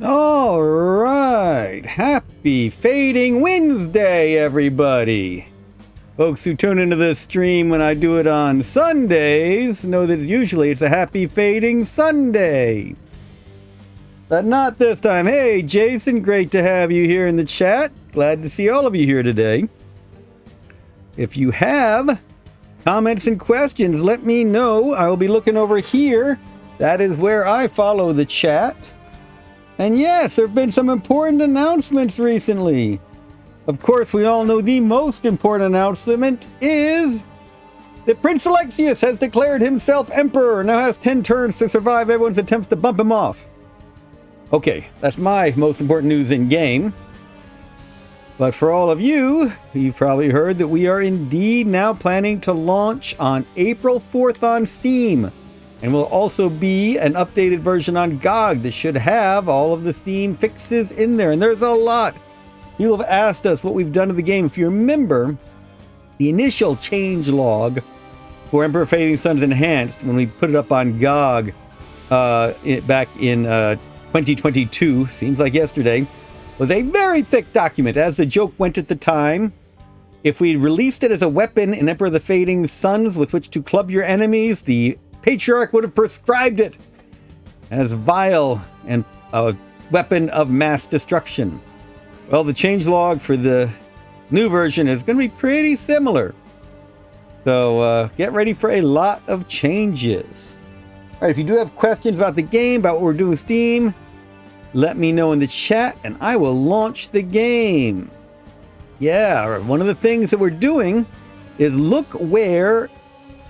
All right. Happy Fading Wednesday, everybody. Folks who tune into this stream when I do it on Sundays know that usually it's a Happy Fading Sunday. But not this time. Hey, Jason, great to have you here in the chat. Glad to see all of you here today. If you have comments and questions, let me know. I will be looking over here. That is where I follow the chat. And yes, there have been some important announcements recently. Of course, we all know the most important announcement is that Prince Alexius has declared himself emperor and now has 10 turns to survive everyone's attempts to bump him off. Okay, that's my most important news in game. But for all of you, you've probably heard that we are indeed now planning to launch on April 4th on Steam. And will also be an updated version on GOG that should have all of the Steam fixes in there. And there's a lot. People have asked us what we've done to the game. If you remember, the initial change log for Emperor Fading Suns Enhanced, when we put it up on GOG back in 2022, seems like yesterday, was a very thick document. As the joke went at the time, if we released it as a weapon in Emperor of the Fading Suns with which to club your enemies, the Patriarch would have prescribed it as vile and a weapon of mass destruction. Well, the changelog for the new version is going to be pretty similar. So get ready for a lot of changes. All right, if you do have questions about the game, about what we're doing with Steam, let me know in the chat and I will launch the game. Yeah, one of the things that we're doing is look where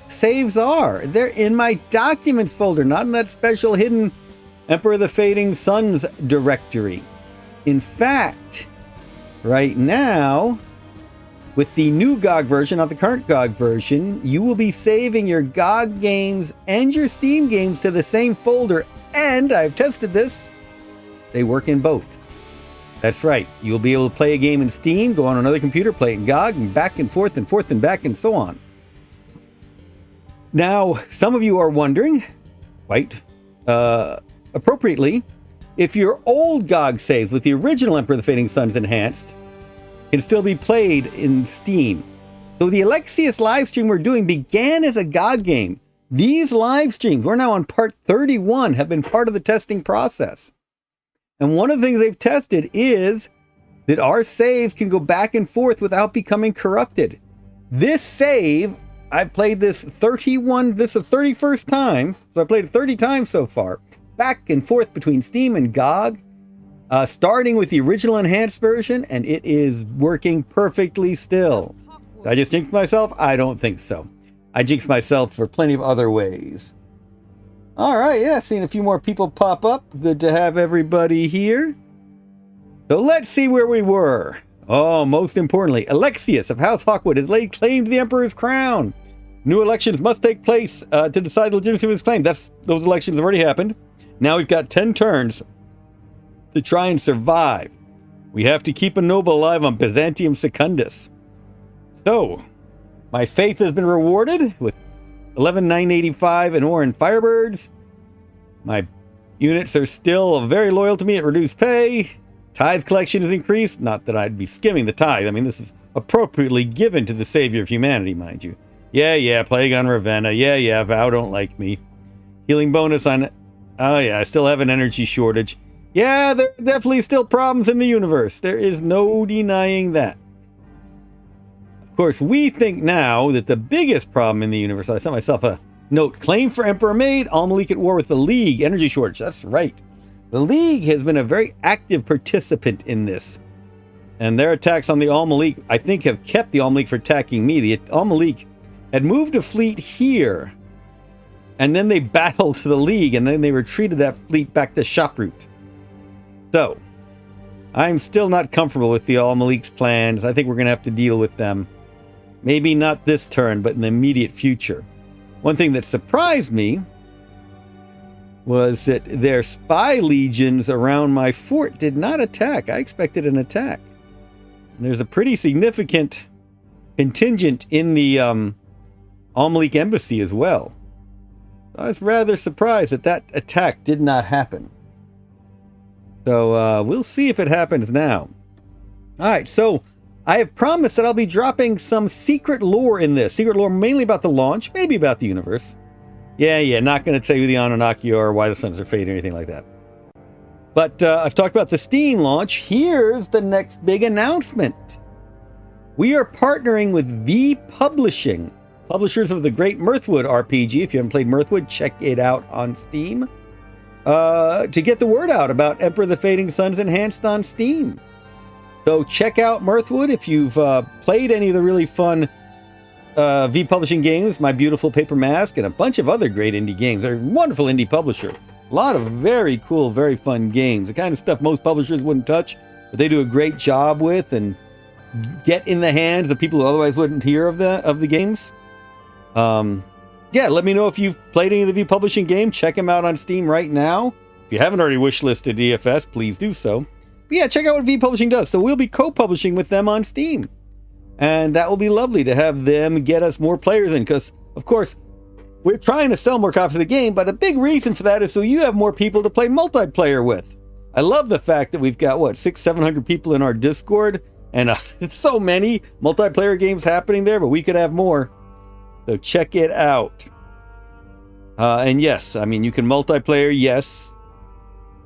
saves are. They're in my documents folder, not in that special hidden Emperor of the Fading Suns directory. In fact, right now, with the new GOG version, not the current GOG version, you will be saving your GOG games and your Steam games to the same folder. And I've tested this. They work in both. That's right. You'll be able to play a game in Steam, go on another computer, play it in GOG, and back and forth and back and so on. Now, some of you are wondering, quite appropriately, if your old GOG saves with the original Emperor of the Fading Suns Enhanced can still be played in Steam. So the Alexius live stream we're doing began as a GOG game. These live streams, we're now on part 31, have been part of the testing process. And one of the things they've tested is that our saves can go back and forth without becoming corrupted. This save, I've played this 31, this is the 31st time, so I played it 30 times so far, back and forth between Steam and GOG, starting with the original enhanced version, and it is working perfectly still. Did I just jinx myself? I don't think so. I jinxed myself for plenty of other ways. All right, yeah, seeing a few more people pop up. Good to have everybody here. So let's see where we were. Oh, most importantly, Alexius of House Hawkwood has laid claim to the Emperor's crown. New elections must take place to decide the legitimacy of his claim. Those elections have already happened. Now we've got 10 turns to try and survive. We have to keep a noble alive on Byzantium Secundus. So, my faith has been rewarded with 11,985 and more in Firebirds. My units are still very loyal to me at reduced pay. Tithe collection has increased. Not that I'd be skimming the tithe. I mean, this is appropriately given to the savior of humanity, mind you. Yeah, Plague on Ravenna. Yeah, Vow don't like me. Healing bonus on... Oh yeah, I still have an energy shortage. Yeah, there are definitely still problems in the universe. There is no denying that. Of course, we think now that the biggest problem in the universe... I sent myself a note. Claim for Emperor made. Al-Malik at war with the League. Energy shortage. That's right. The League has been a very active participant in this. And their attacks on the Al-Malik, I think, have kept the Al-Malik from attacking me. The Al-Malik had moved a fleet here, and then they battled the League, and then they retreated that fleet back to Shoproot. So, I'm still not comfortable with the Al-Malik's plans. I think we're going to have to deal with them. Maybe not this turn, but in the immediate future. One thing that surprised me was that their spy legions around my fort did not attack. I expected an attack. And there's a pretty significant contingent in the Al-Malik embassy as well. I was rather surprised that that attack did not happen. So we'll see if it happens now. All right, so I have promised that I'll be dropping some secret lore in this. Secret lore mainly about the launch, maybe about the universe. Yeah, not going to tell you who the Anunnaki are or why the suns are fading or anything like that. But I've talked about the Steam launch. Here's the next big announcement. We are partnering with V Publishing, publishers of the Great Mirthwood RPG. If you haven't played Mirthwood, check it out on Steam. To get the word out about Emperor of the Fading Suns Enhanced on Steam. So check out Mirthwood if you've played any of the really fun V Publishing games, My Beautiful Paper Mask, and a bunch of other great indie games. They're a wonderful indie publisher. A lot of very cool, very fun games. The kind of stuff most publishers wouldn't touch, but they do a great job with and get in the hands of people who otherwise wouldn't hear of the games. Yeah, let me know if you've played any of the V Publishing games. Check them out on Steam right now. If you haven't already wishlisted DFS, please do so. But yeah, check out what V Publishing does. So we'll be co-publishing with them on Steam. And that will be lovely to have them get us more players in. Because, of course, we're trying to sell more copies of the game. But a big reason for that is so you have more people to play multiplayer with. I love the fact that we've got, 600-700 people in our Discord. And so many multiplayer games happening there. But we could have more. So check it out. And yes, I mean, you can multiplayer. Yes,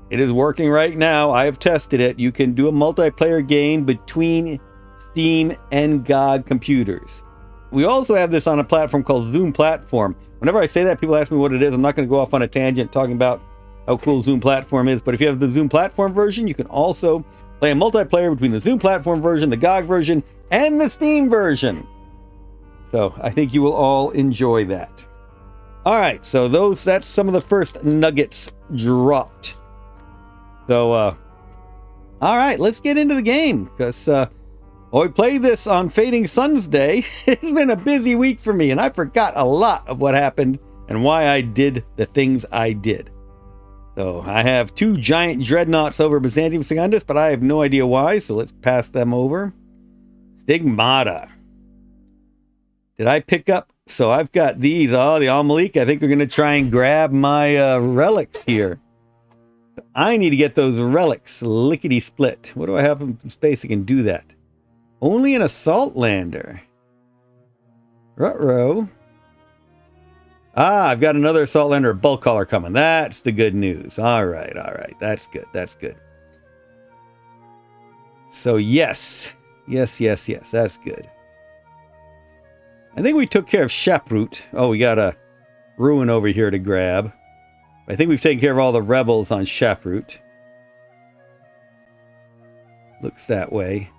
it is working right now. I have tested it. You can do a multiplayer game between Steam and GOG computers. We also have this on a platform called Zoom Platform. Whenever I say that, people ask me what it is. I'm not going to go off on a tangent talking about how cool Zoom Platform is. But if you have the Zoom Platform version, you can also play a multiplayer between the Zoom Platform version, the GOG version, and the Steam version. So I think you will all enjoy that. All right, so that's some of the first nuggets dropped. So, all right, let's get into the game because we played this on Fading Suns Day. It's been a busy week for me, and I forgot a lot of what happened and why I did the things I did. So I have 2 giant dreadnoughts over Byzantium Secundus, but I have no idea why, so let's pass them over. Stigmata. Did I pick up? So I've got these. Oh, the Al-Malik. I think we're going to try and grab my relics here. I need to get those relics. Lickety split. What do I have in space that can do that? Only an assault lander. Ruh-roh. I've got another assault lander, a bulk hauler coming. That's the good news. All right. That's good. So yes. That's good. I think we took care of Shaproot. Oh, we got a ruin over here to grab. I think we've taken care of all the rebels on Shaproot. Looks that way.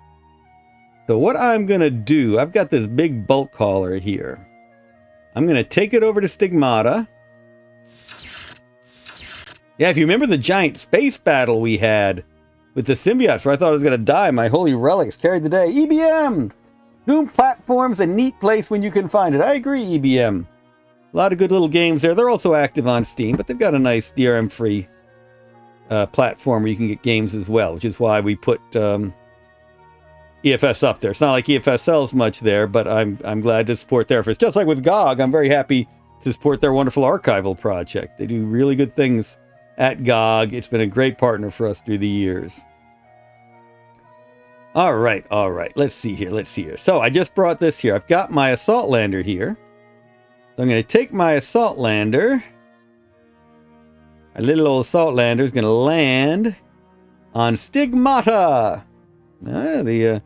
So what I'm going to do, I've got this big bulk hauler here. I'm going to take it over to Stigmata. Yeah, if you remember the giant space battle we had with the symbiotes where I thought I was going to die, my holy relics carried the day. EBM! Zoom Platform's a neat place when you can find it. I agree, EBM. A lot of good little games there. They're also active on Steam, but they've got a nice DRM-free platform where you can get games as well, which is why we put EFS up there. It's not like EFS sells much there, but I'm glad to support their efforts. Just like with GOG, I'm very happy to support their wonderful archival project. They do really good things at GOG. It's been a great partner for us through the years. All right. Let's see here. So I just brought this here. I've got my assault lander here. So I'm going to take my assault lander. My little old assault lander is going to land on Stigmata. The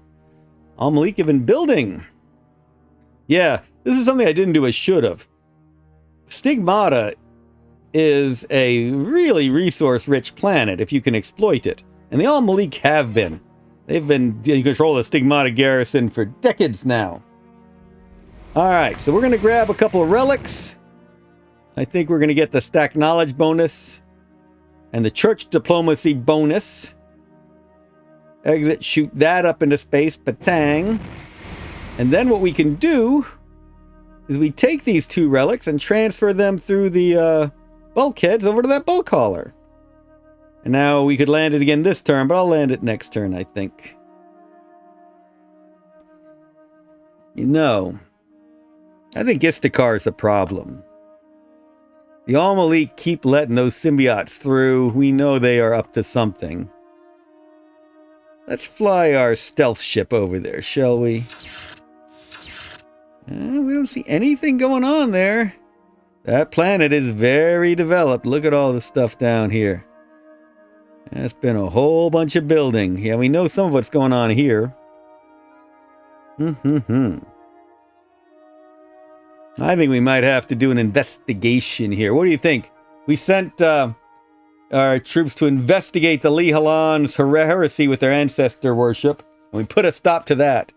Al-Malik building. Yeah, this is something I didn't do as should have. Stigmata is a really resource-rich planet if you can exploit it. And the Al-Malik have been. They've been in control of the Stigmata garrison for decades now. All right, so we're going to grab a couple of relics. I think we're going to get the Stack Knowledge bonus and the Church Diplomacy bonus. Exit, shoot that up into space, patang. And then what we can do is we take these 2 relics and transfer them through the bulkheads over to that bulk hauler. And now we could land it again this turn, but I'll land it next turn, I think. You know, I think Istakar is a problem. The Al-Malik keep letting those symbiotes through. We know they are up to something. Let's fly our stealth ship over there, shall we? We don't see anything going on there. That planet is very developed. Look at all the stuff down here. That's been a whole bunch of building. Yeah, we know some of what's going on here. I think we might have to do an investigation here. What do you think? We sent our troops to investigate the Lihalan's heresy with their ancestor worship, and we put a stop to that.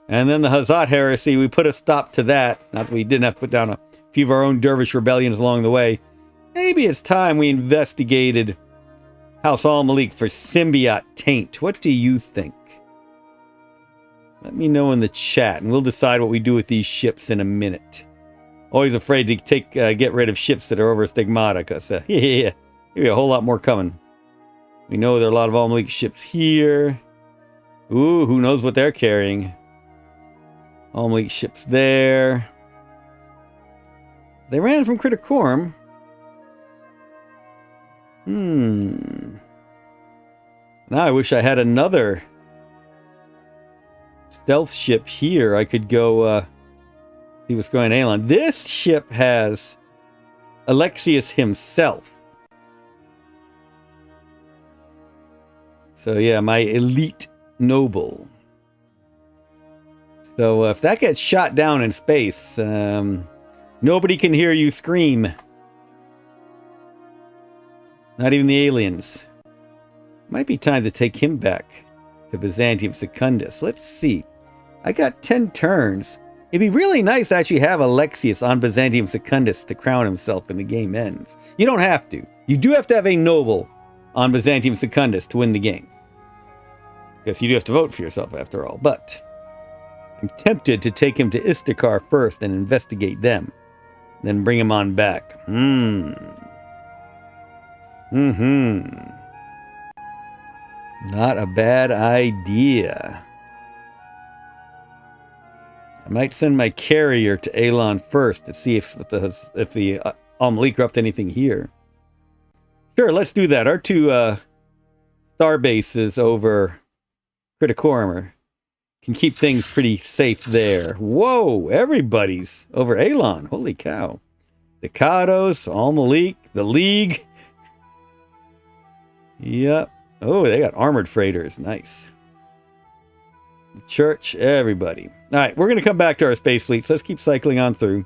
And then the Hazat heresy, we put a stop to that. Not that we didn't have to put down a few of our own dervish rebellions along the way. Maybe it's time we investigated House Al-Malik for symbiote taint. What do you think? Let me know in the chat, and we'll decide what we do with these ships in a minute. Always afraid to get rid of ships that are over Stigmata, because maybe a whole lot more coming. We know there are a lot of Al-Malik ships here. Ooh, who knows what they're carrying? Al-Malik ships there. They ran from Criticorum. Now I wish I had another stealth ship here. I could go see what's going on. This ship has Alexius himself. So yeah, my elite noble. So if that gets shot down in space, nobody can hear you scream. Not even the aliens. Might be time to take him back to Byzantium Secundus. Let's see. I got 10 turns. It'd be really nice to actually have Alexius on Byzantium Secundus to crown himself when the game ends. You don't have to. You do have to have a noble on Byzantium Secundus to win the game. Because you do have to vote for yourself after all. But I'm tempted to take him to Istakar first and investigate them. Then bring him on back. Not a bad idea. I might send my carrier to Elon first to see if the Al-Malik are up to anything here. Sure, let's do that. Our two star bases over Criticorum can keep things pretty safe there. Whoa, everybody's over Elon. Holy cow. The Kados, Al-Malik, the League. Yep. Oh, they got armored freighters. Nice. The church, everybody. All right, we're going to come back to our space fleets. Let's keep cycling on through.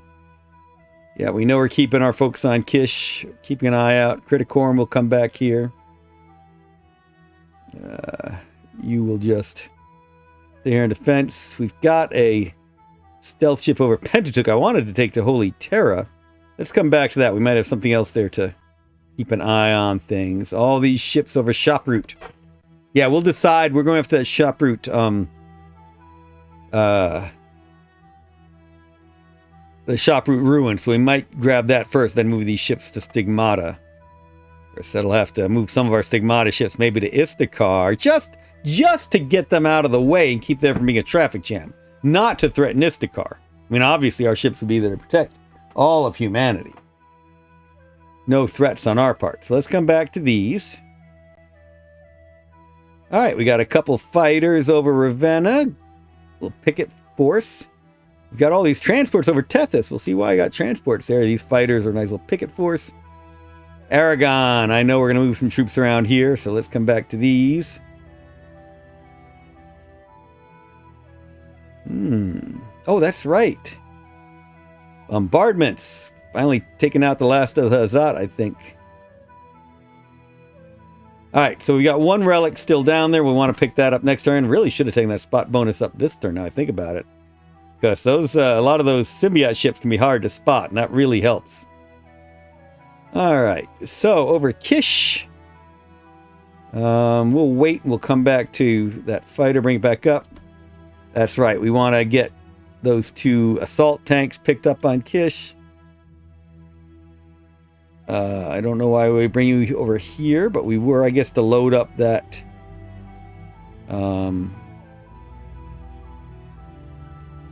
Yeah, we know we're keeping our focus on Kish. Keeping an eye out. Criticorum will come back here. You will just stay here in defense. We've got a stealth ship over Pentateuch I wanted to take to Holy Terra. Let's come back to that. We might have something else there to keep an eye on things. All these ships over Shop Route. Yeah, we'll decide. We're going after that Shop Route. The Shop Route ruin. So we might grab that first, then move these ships to Stigmata. Of course, that'll have to move some of our Stigmata ships maybe to Istakar. Just to get them out of the way and keep them from being a traffic jam. Not to threaten Istakar. I mean, obviously our ships would be there to protect all of humanity. No threats on our part. So let's come back to these. All right, we got a couple fighters over Ravenna. Little picket force. We've got all these transports over Tethys. We'll see why I got transports there. These fighters are a nice little picket force. Aragon. I know we're going to move some troops around here, so let's come back to these. Oh, that's right. Bombardments. Finally taking out the last of the Hazat, I think. Alright, so we got one relic still down there. We want to pick that up next turn. Really should have taken that spot bonus up this turn, now I think about it. Because those a lot of those symbiote ships can be hard to spot, and that really helps. Alright, so over Kish. We'll wait and we'll come back to that fighter, bring it back up. That's right, we want to get those two assault tanks picked up on Kish. I don't know why we bring you over here, but we were, I guess, to load up that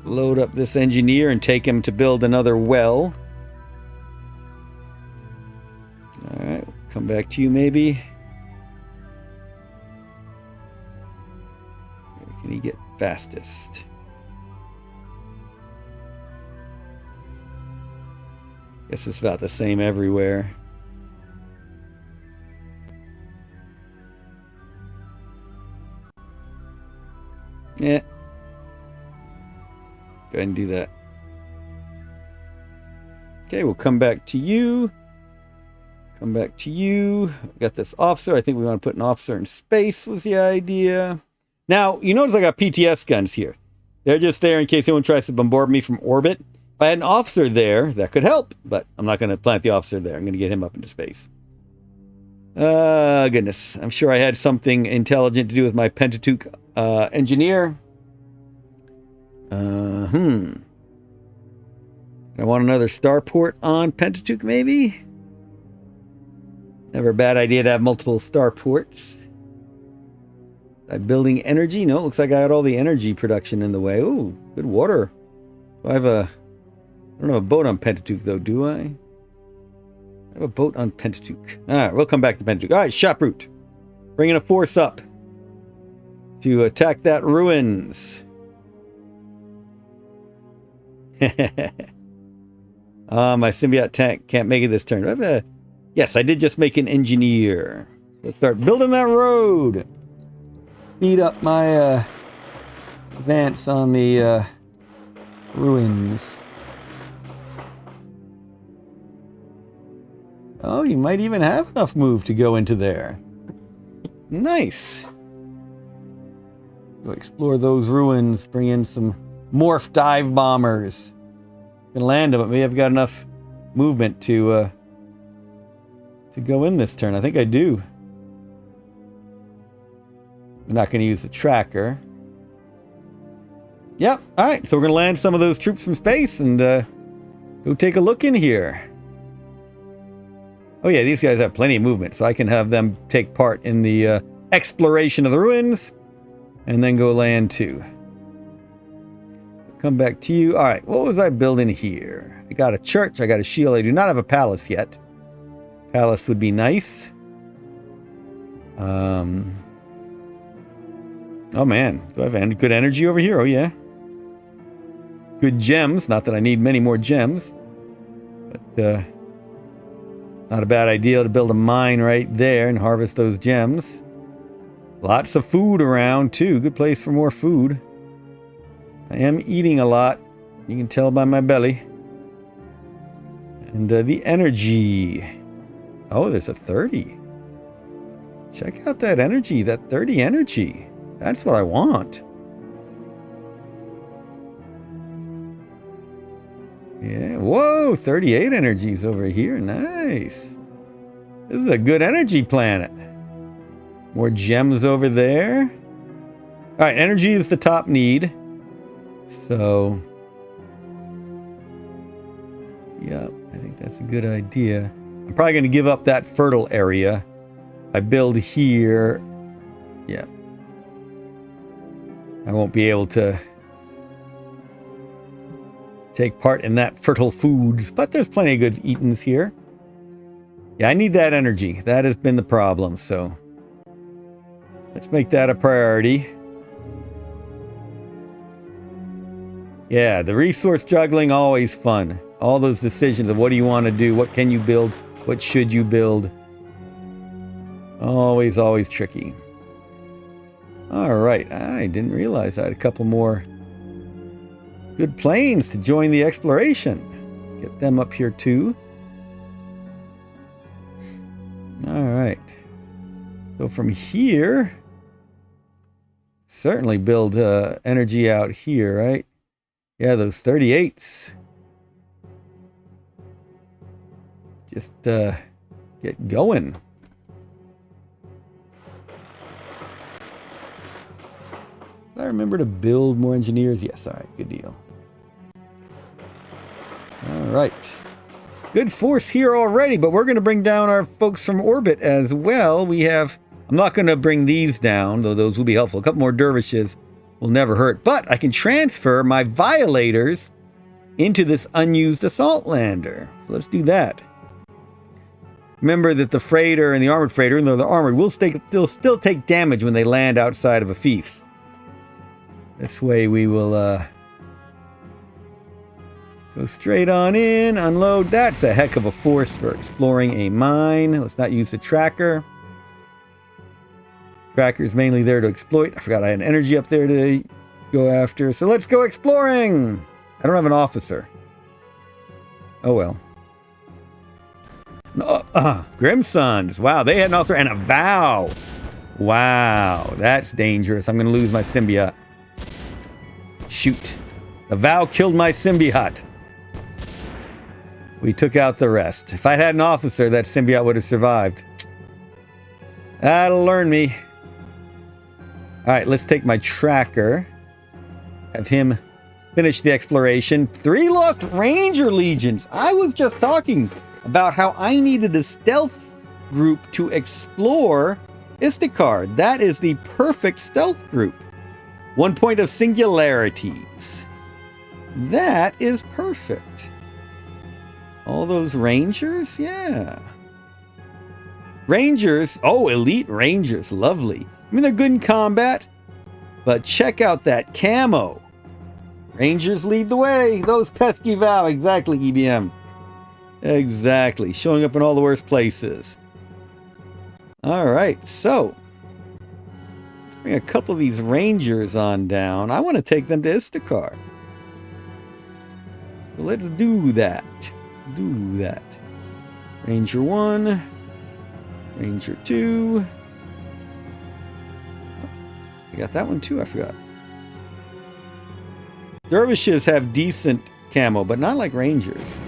load up this engineer and take him to build another well. Alright, we'll come back to you maybe. can he get fastest? Guess it's about the same everywhere. Yeah. Go ahead and do that. Okay, we'll come back to you. Come back to you. We got this officer. I think we want to put an officer in space was the idea. Now, you notice I got PTS guns here. They're just there in case anyone tries to bombard me from orbit. If I had an officer there, that could help. But I'm not going to plant the officer there. I'm going to get him up into space. Goodness. I'm sure I had something intelligent to do with my Pentateuch engineer. I want another starport on Pentateuch, maybe? Never a bad idea to have multiple starports. I'm building energy? No, it looks like I got all the energy production in the way. Ooh, good water. Do I have a... I don't have a boat on Pentateuch, though, do I? I have a boat on Pentateuch. Alright, we'll come back to Pentateuch. Alright, Shoproot. Bringing a force up to attack that ruins. My symbiote tank can't make it this turn. Yes, I did just make an engineer. Let's start building that road. Speed up my advance on the ruins. Oh, you might even have enough move to go into there. Nice. Go explore those ruins. Bring in some morph dive bombers. Gonna land them, but maybe I've got enough movement to go in this turn. I think I do. I'm not gonna use the tracker. Yep. All right. So we're gonna land some of those troops from space and go take a look in here. Oh yeah, these guys have plenty of movement, so I can have them take part in the exploration of the ruins, and then go land too. Come back to you. All right, what was I building here? I got a church, I got a shield. I do not have a palace yet. Palace would be nice. Oh man, do I have good energy over here? Oh yeah. Good gems. Not that I need many more gems, but not a bad idea to build a mine right there and harvest those gems. Lots of food around too. Good place for more food. I am eating a lot. You can tell by my belly. And the energy. Oh, there's a 30. Check out that energy. That 30 energy. That's what I want. Yeah, whoa, 38 energies over here. Nice. This is a good energy planet. More gems over there. All right, energy is the top need. So, yeah, I think that's a good idea. I'm probably going to give up that fertile area. I build here. Yeah. I won't be able to take part in that fertile foods, but there's plenty of good eatings here. Yeah, I need that energy. That has been the problem, so let's make that a priority. Yeah, the resource juggling, always fun. All those decisions of what do you want to do, what can you build, what should you build. Always, always tricky. All right, I didn't realize I had a couple more good planes to join the exploration. Let's get them up here too. All right. So from here, certainly build energy out here, right? Yeah, those 38s. Just get going. Did I remember to build more engineers? Yes, all right, good deal. All right. Good force here already, but we're going to bring down our folks from orbit as well. We have, I'm not going to bring these down, though those will be helpful. A couple more dervishes will never hurt, but I can transfer my violators into this unused assault lander. So let's do that. Remember that the freighter and the armored freighter, even though they're armored, will still take damage when they land outside of a fief. This way we will go straight on in, unload. That's a heck of a force for exploring a mine. Let's not use the tracker. Tracker's mainly there to exploit. I forgot I had energy up there to go after. So let's go exploring. I don't have an officer. Oh well. Grimsons. Wow, they had an officer and a vow. Wow, that's dangerous. I'm going to lose my symbiote. Shoot. The vow killed my symbiote. We took out the rest. If I'd had an officer, that symbiote would have survived. That'll learn me. Alright, let's take my tracker. Have him finish the exploration. 3 lost Ranger Legions. I was just talking about how I needed a stealth group to explore Istikar. That is the perfect stealth group. 1 point of singularities. That is perfect. All those Rangers? Yeah. Rangers. Oh, elite Rangers. Lovely. I mean, they're good in combat, but check out that camo. Rangers lead the way. Those pesky vow. Exactly, EBM. Exactly. Showing up in all the worst places. All right, so let's bring a couple of these Rangers on down. I want to take them to Istikar. So let's do that. Do that. Ranger 1. Ranger 2. I got that one too, I forgot. Dervishes have decent camo, but not like Rangers.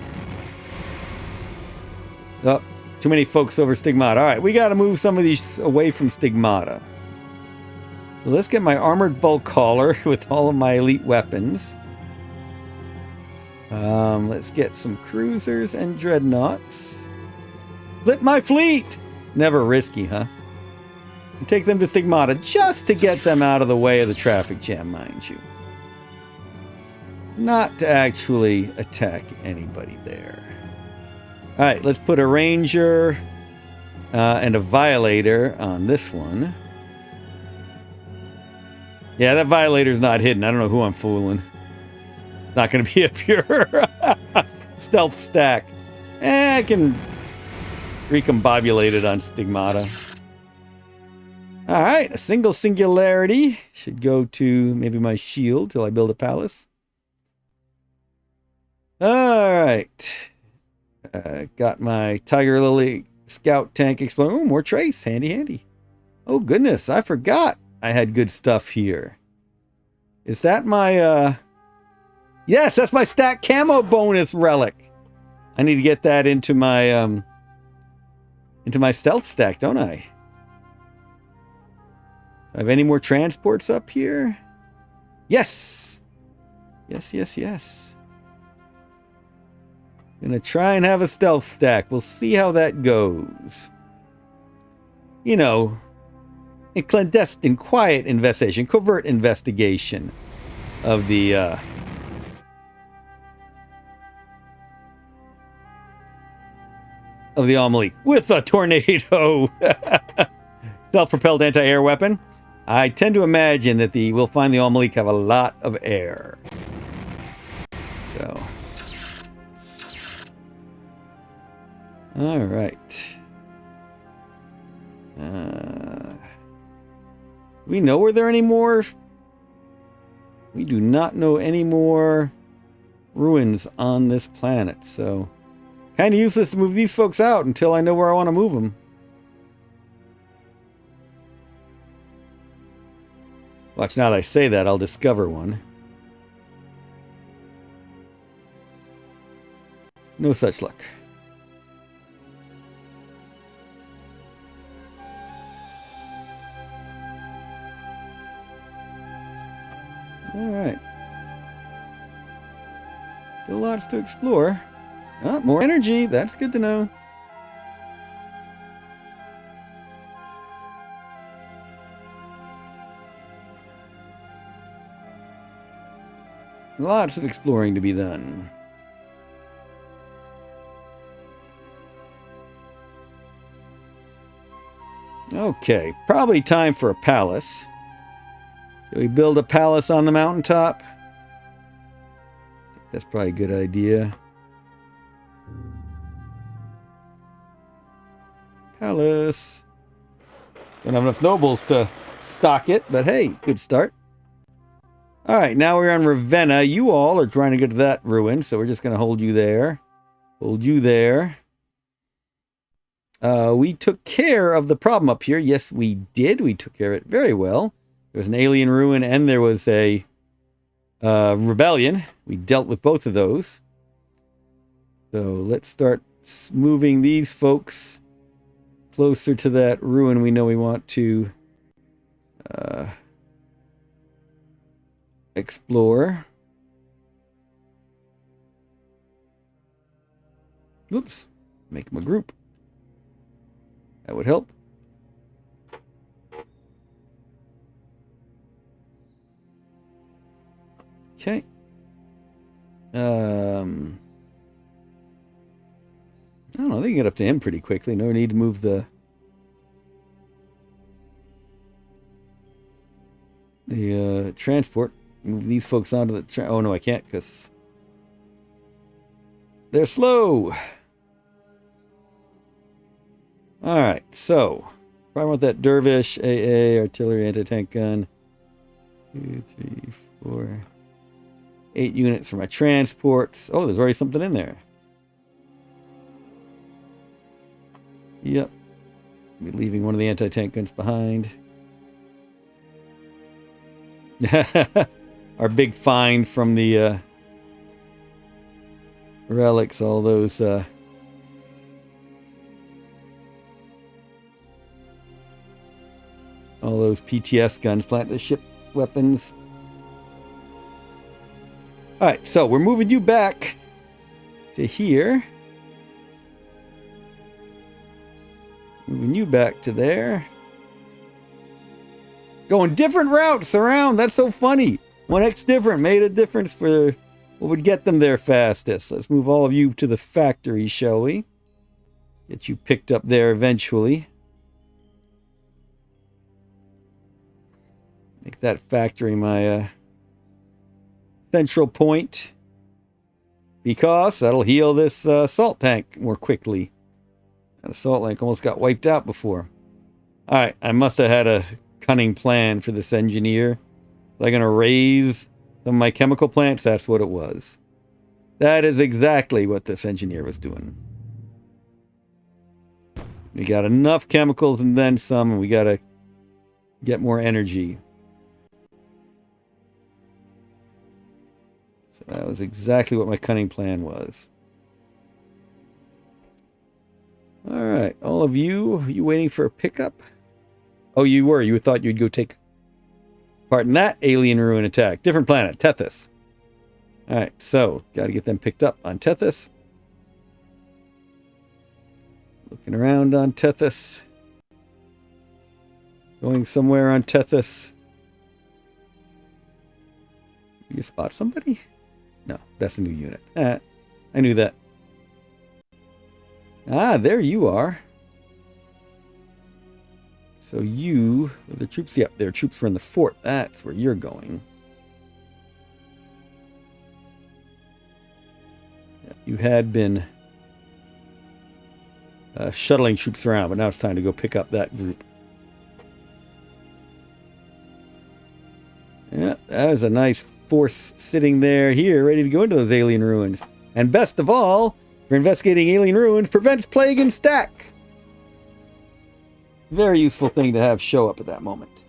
Oh, too many folks over Stigmata. Alright, we gotta move some of these away from Stigmata. So let's get my armored bulk hauler with all of my elite weapons. Let's get some cruisers and dreadnoughts. Split my fleet! Never risky, huh? And take them to Stigmata just to get them out of the way of the traffic jam, mind you. Not to actually attack anybody there. Alright, let's put a Ranger and a Violator on this one. Yeah, that Violator's not hidden. I don't know who I'm fooling. Not going to be a pure stealth stack. I can recombobulate it on Stigmata. Alright, a single singularity. Should go to maybe my shield till I build a palace. Alright. Got my Tiger Lily Scout Tank Explorer. Oh, more trace. Handy, handy. Oh, goodness. I forgot I had good stuff here. Is that my, Yes, that's my stack camo bonus relic. I need to get that into my stealth stack, don't I? Do I have any more transports up here? Yes! Yes, yes, yes. Gonna try and have a stealth stack. We'll see how that goes. You know, a clandestine, quiet investigation, covert investigation of the, Al-Malik with a tornado. Self-propelled anti-air weapon. I tend to imagine that we'll find the Al-Malik have a lot of air. So. All right. We know were there any more? We do not know any more ruins on this planet, so kind of useless to move these folks out until I know where I want to move them. Watch, now that I say that, I'll discover one. No such luck. Alright. Still lots to explore. Oh, more energy. That's good to know. Lots of exploring to be done. Okay, probably time for a palace. So we build a palace on the mountaintop. That's probably a good idea. Palace. Don't have enough nobles to stock it, but hey, good start. All right, now we're on Ravenna. You all are trying to get to that ruin, so we're just going to hold you there. Hold you there. We took care of the problem up here. Yes, we did. We took care of it very well. There was an alien ruin and there was a rebellion. We dealt with both of those. So let's start moving these folks closer to that ruin we know we want to explore. Oops. Make them a group. That would help. Okay. I don't know. They can get up to him pretty quickly. No need to move the transport. Move these folks onto the oh no, I can't because they're slow. All right, so probably want that dervish, AA, artillery, anti-tank gun. 2, 3, 4, 8 units for my transports. Oh, there's already something in there. Yep. Be leaving one of the anti-tank guns behind. Our big find from the relics, all those PTS guns, plant the ship weapons. All right, so we're moving you back to here. Moving you back to there. Going different routes around. That's so funny. 1x different made a difference for what would get them there fastest. Let's move all of you to the factory, shall we? Get you picked up there eventually. Make that factory my central point. Because that'll heal this salt tank more quickly. That assault tank almost got wiped out before. Alright, I must have had a cunning plan for this engineer. Was I going to raise some of my chemical plants? That's what it was. That is exactly what this engineer was doing. We got enough chemicals and then some, and we got to get more energy. So that was exactly what my cunning plan was. All right, all of you, are you waiting for a pickup? Oh, you were. You thought you'd go take part in that alien ruin attack. Different planet, Tethys. All right, so got to get them picked up on Tethys. Looking around on Tethys. Going somewhere on Tethys. You spot somebody? No, that's a new unit. I knew that. Ah, there you are. So you, the troops, yep, there are troops from the fort. That's where you're going. Yep, you had been shuttling troops around, but now it's time to go pick up that group. Yeah, that was a nice force sitting there here, ready to go into those alien ruins. And best of all, for investigating alien ruins, prevents plague and stack. Very useful thing to have show up at that moment.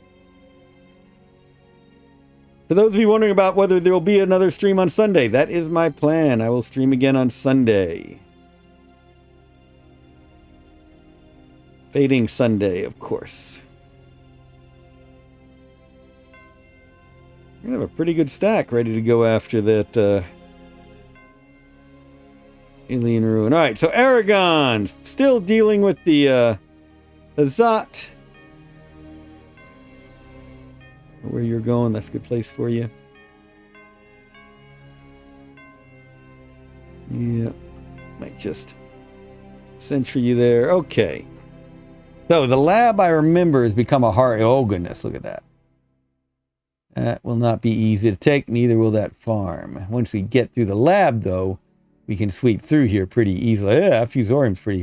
For those of you wondering about whether there will be another stream on Sunday, that is my plan. I will stream again on Sunday. Fading Sunday, of course. We have a pretty good stack ready to go after that alien ruin. All right, so Aragon still dealing with the Azat. Where you're going, that's a good place for you. Yep. Might just sentry you there. Okay. So the lab I remember has become a hard. Oh goodness, look at that. That will not be easy to take, neither will that farm. Once we get through the lab, though, we can sweep through here pretty easily. Yeah, that fusorium's pretty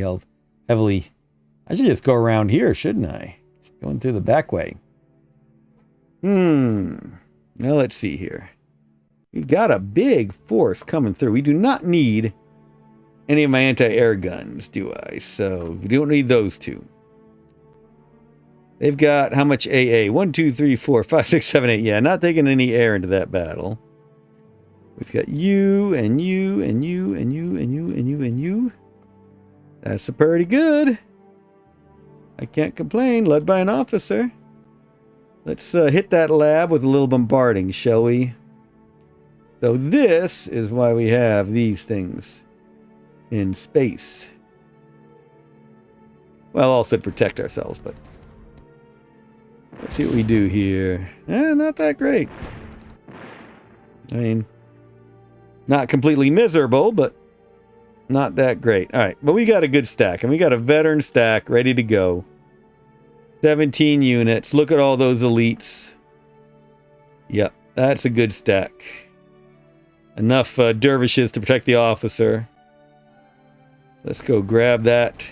heavily. I should just go around here, shouldn't I? It's going through the back way. Now let's see here. We've got a big force coming through. We do not need any of my anti-air guns, do I? So we don't need those two. They've got how much AA? 1, 2, 3, 4, 5, 6, 7, 8. Yeah, not taking any air into that battle. We've got you and you and you and you and you and you and you. That's pretty good. I can't complain. Led by an officer. Let's hit that lab with a little bombarding, shall we? So this is why we have these things in space. Well, also to protect ourselves, but let's see what we do here. Not that great. I mean, not completely miserable, but not that great. All right, but we got a good stack, and we got a veteran stack ready to go. 17 units. Look at all those elites. Yep, that's a good stack. Enough dervishes to protect the officer. Let's go grab that.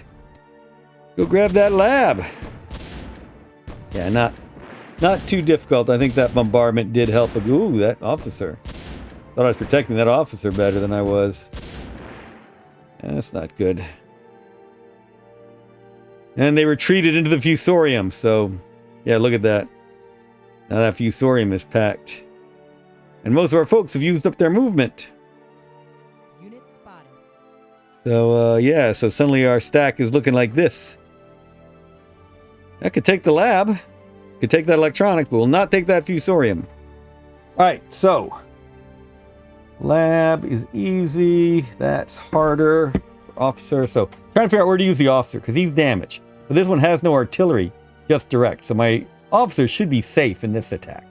Go grab that lab. Yeah, not too difficult. I think that bombardment did help. Ooh, that officer. Thought I was protecting that officer better than I was. Yeah, that's not good. And they retreated into the fusorium, so yeah, look at that. Now that fusorium is packed. And most of our folks have used up their movement. Unit spotted. So yeah, so suddenly our stack is looking like this. That could take the lab. Could take that electronics, but will not take that fusorium. Alright, so lab is easy. That's harder. Officer, so trying to figure out where to use the officer because he's damaged. But this one has no artillery, just direct. So my officer should be safe in this attack.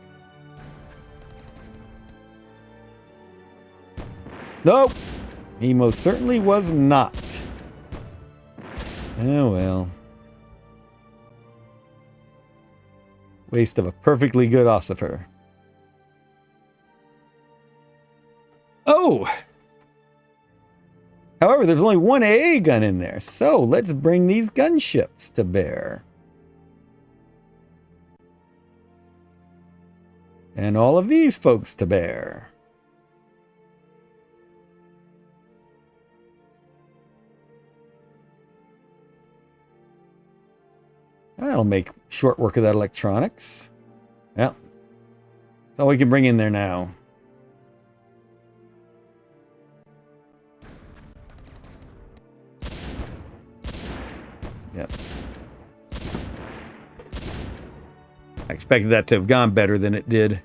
Nope, he most certainly was not. Oh well. Waste of a perfectly good officer. Oh! However, there's only one AA gun in there, so let's bring these gunships to bear. And all of these folks to bear. That'll make short work of that electronics. Yeah. That's all we can bring in there now. Yep. I expected that to have gone better than it did.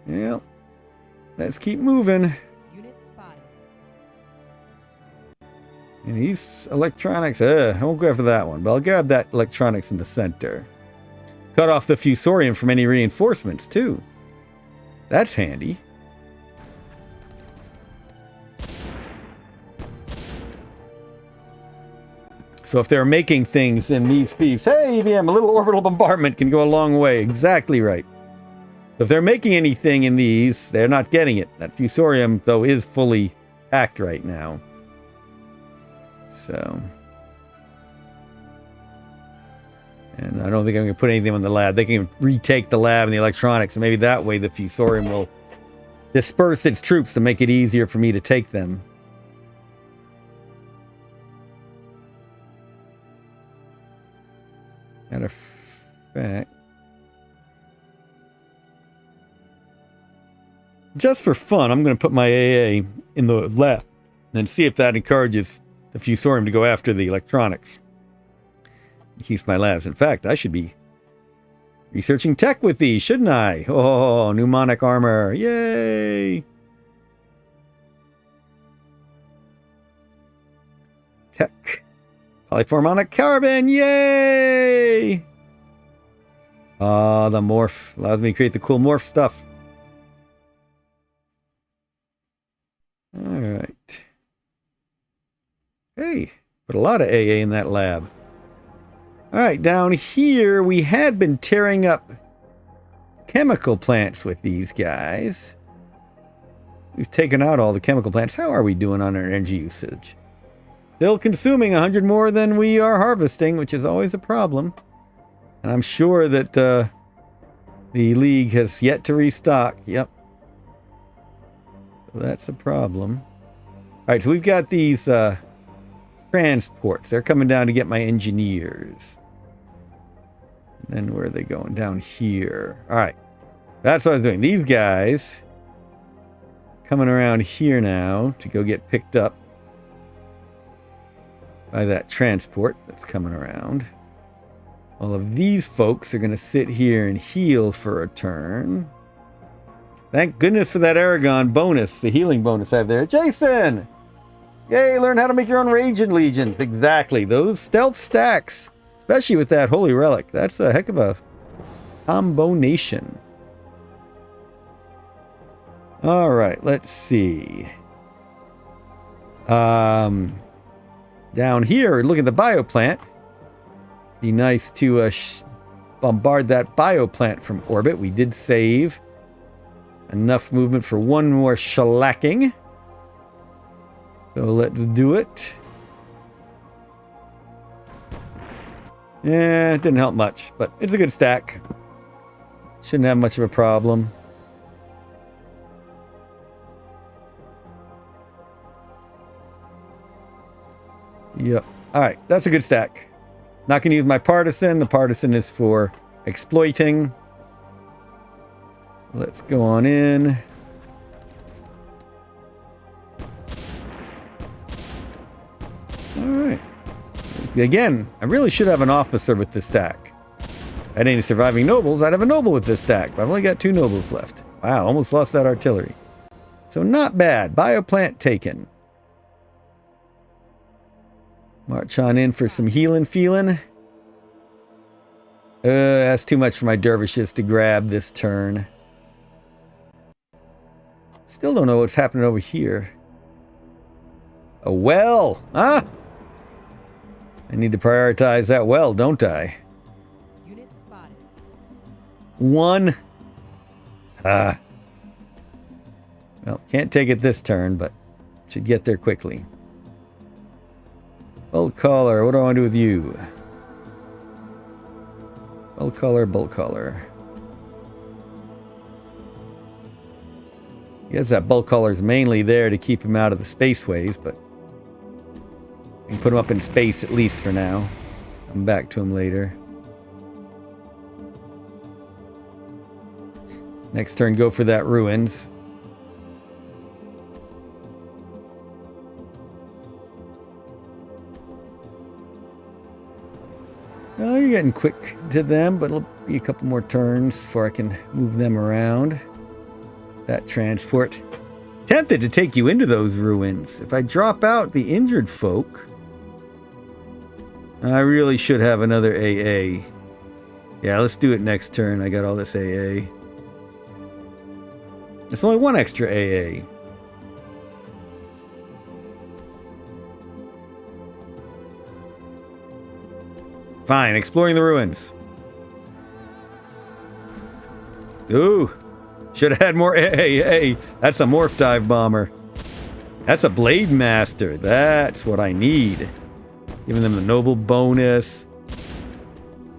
Yep. Let's keep moving. Unit spotted. And these electronics, I won't go after that one, but I'll grab that electronics in the center. Cut off the fusorium from any reinforcements, too. That's handy. So if they're making things in these thieves, hey, EVM, a little orbital bombardment can go a long way. Exactly right. If they're making anything in these, they're not getting it. That fusorium, though, is fully packed right now. So. And I don't think I'm going to put anything on the lab. They can retake the lab and the electronics, and maybe that way the fusorium will disperse its troops to make it easier for me to take them. Matter of fact, just for fun, I'm going to put my AA in the lab and see if that encourages the fusorium to go after the electronics. It keeps my labs. In fact, I should be researching tech with these, shouldn't I? Oh, pneumonic armor. Yay! Tech. Polyformonic carbon, yay! Ah, the morph allows me to create the cool morph stuff. Alright. Hey, put a lot of AA in that lab. All right, down here we had been tearing up chemical plants with these guys. We've taken out all the chemical plants. How are we doing on our energy usage? Still consuming 100 more than we are harvesting, which is always a problem. And I'm sure that the League has yet to restock. Yep. So that's a problem. All right, so we've got these transports. They're coming down to get my engineers. And then where are they going? Down here. All right. That's what I was doing. These guys coming around here now to go get picked up by that transport that's coming around. All of these folks are going to sit here and heal for a turn. Thank goodness for that Aragon bonus, the healing bonus I have there. Jason! Yay, learn how to make your own Raging Legions. Exactly. Those stealth stacks, especially with that Holy Relic. That's a heck of a combination. All right, let's see. Down here, look at the bioplant. Be nice to bombard that bioplant from orbit. We did save enough movement for one more shellacking. So let's do it. Yeah, it didn't help much, but it's a good stack. Shouldn't have much of a problem. Yep. All right, that's a good stack. Not going to use my partisan. The partisan is for exploiting. Let's go on in. All right. Again, I really should have an officer with this stack. If I had any surviving nobles, I'd have a noble with this stack, but I've only got 2 nobles left. Wow, almost lost that artillery. So not bad. Bioplant taken. March on in for some healing feeling. That's too much for my dervishes to grab this turn. Still don't know what's happening over here. A well! Ah! I need to prioritize that well, don't I? Unit spotted. 1. Ah. Well, can't take it this turn, but should get there quickly. Bulk caller, what do I want to do with you? Bulk caller, bulk caller. I guess that bulk caller is mainly there to keep him out of the spaceways, but I can put him up in space at least for now. Come back to him later. Next turn, go for that ruins. Oh, you're getting quick to them, but it'll be a couple more turns before I can move them around. That transport. Tempted to take you into those ruins. If I drop out the injured folk, I really should have another AA. Yeah, let's do it next turn. I got all this AA. It's only 1 extra AA. Fine, exploring the ruins. Ooh, should have had more. Hey, that's a morph dive bomber. That's a blade master. That's what I need. Giving them the noble bonus.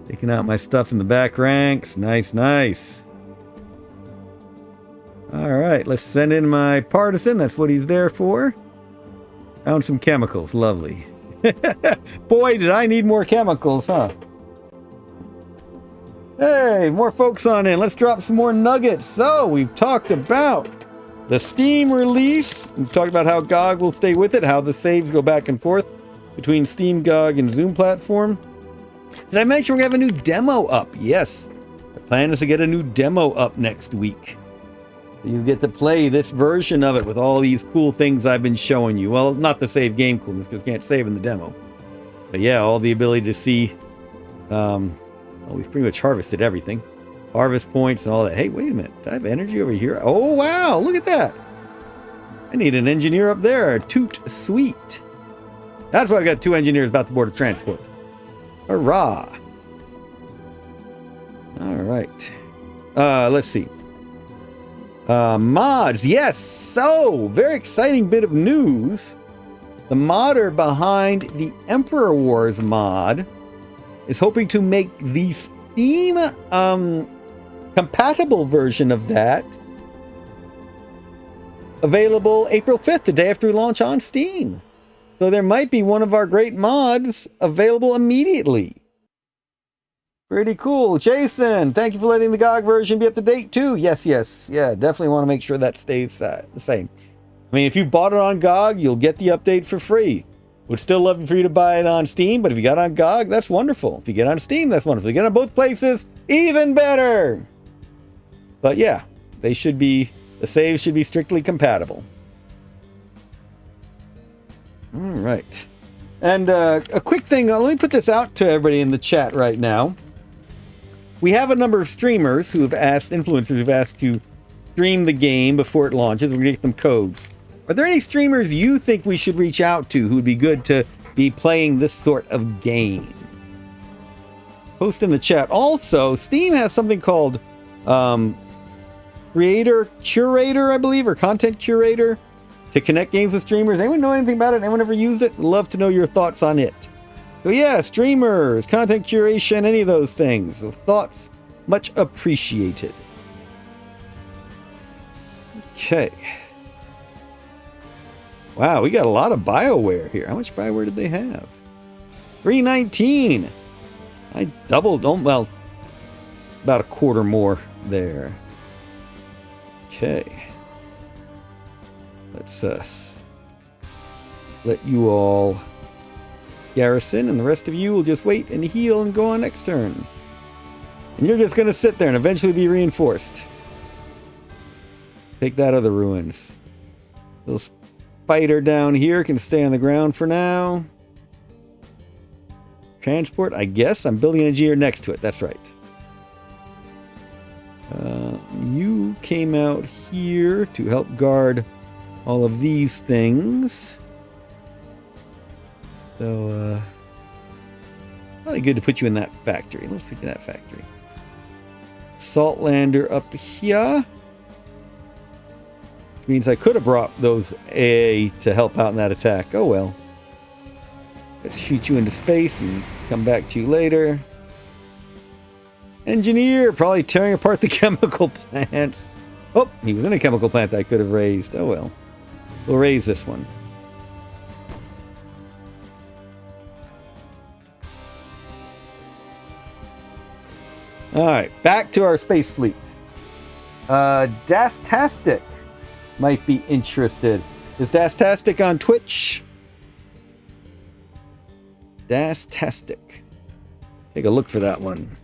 Taking out my stuff in the back ranks. Nice, nice. All right, let's send in my partisan. That's what he's there for. Found some chemicals. Lovely. Boy, did I need more chemicals, huh? Hey, more folks on in. Let's drop some more nuggets. So, we've talked about the Steam release. We've talked about how GOG will stay with it, how the saves go back and forth between Steam, GOG, and Zoom platform. Did I mention we're going to have a new demo up? Yes. The plan is to get a new demo up next week. You get to play this version of it with all these cool things I've been showing you. Well, not the save game coolness, because you can't save in the demo. But yeah, all the ability to see... well, we've pretty much harvested everything. Harvest points and all that. Hey, wait a minute. Do I have energy over here? Oh, wow. Look at that. I need an engineer up there. Toot sweet. That's why I've got 2 engineers about to board a transport. Hurrah! All right. Let's see. Mods. Yes. So, very exciting bit of news. The modder behind the Emperor Wars mod is hoping to make the Steam compatible version of that available April 5th, the day after we launch on Steam. So there might be one of our great mods available immediately. Pretty cool. Jason, thank you for letting the GOG version be up to date too. Yes. Yeah, definitely want to make sure that stays the same. I mean, if you bought it on GOG, you'll get the update for free. Would still love for you to buy it on Steam, but if you got on GOG, that's wonderful. If you get on Steam, that's wonderful. If you get on both places, even better. But yeah, they should be, the saves should be strictly compatible. All right. And a quick thing, let me put this out to everybody in the chat right now. We have a number of streamers who have asked, influencers who've asked to stream the game before it launches. We're going to get them codes. Are there any streamers you think we should reach out to who would be good to be playing this sort of game? Post in the chat. Also, Steam has something called Creator Curator, I believe, or Content Curator to connect games with streamers. Anyone know anything about it? Anyone ever used it? Love to know your thoughts on it. So yeah, streamers, content curation, any of those things. So thoughts much appreciated. Okay. Wow, we got a lot of BioWare here. How much BioWare did they have? 319. I doubled, well, about a quarter more there. Okay. Let's let you all garrison, and the rest of you will just wait and heal and go on next turn. And you're just going to sit there and eventually be reinforced. Take that other ruins. Little spider down here can stay on the ground for now. Transport, I guess. I'm building an engineer next to it. That's right. You came out here to help guard all of these things. So, probably good to put you in that factory. Let's put you in that factory. Saltlander up here. Which means I could have brought those AA to help out in that attack. Oh well. Let's shoot you into space and come back to you later. Engineer, probably tearing apart the chemical plants. Oh, he was in a chemical plant that I could have raised. Oh well. We'll raise this one. Alright, back to our space fleet. Dastastic might be interested. Is Dastastic on Twitch? Dastastic. Take a look for that one.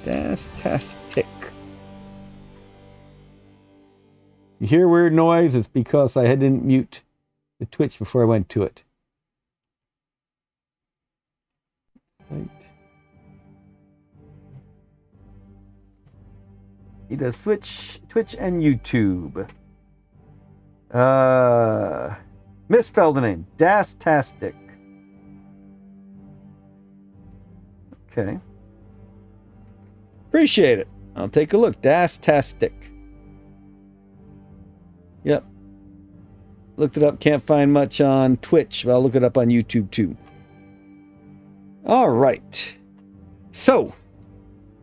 Dastastic. You hear weird noise? It's because I didn't mute the Twitch before I went to it. Right. He does Twitch and YouTube. Misspelled the name. Dastastic. Okay. Appreciate it. I'll take a look. Dastastic. Yep. Looked it up. Can't find much on Twitch, but I'll look it up on YouTube too. All right. So,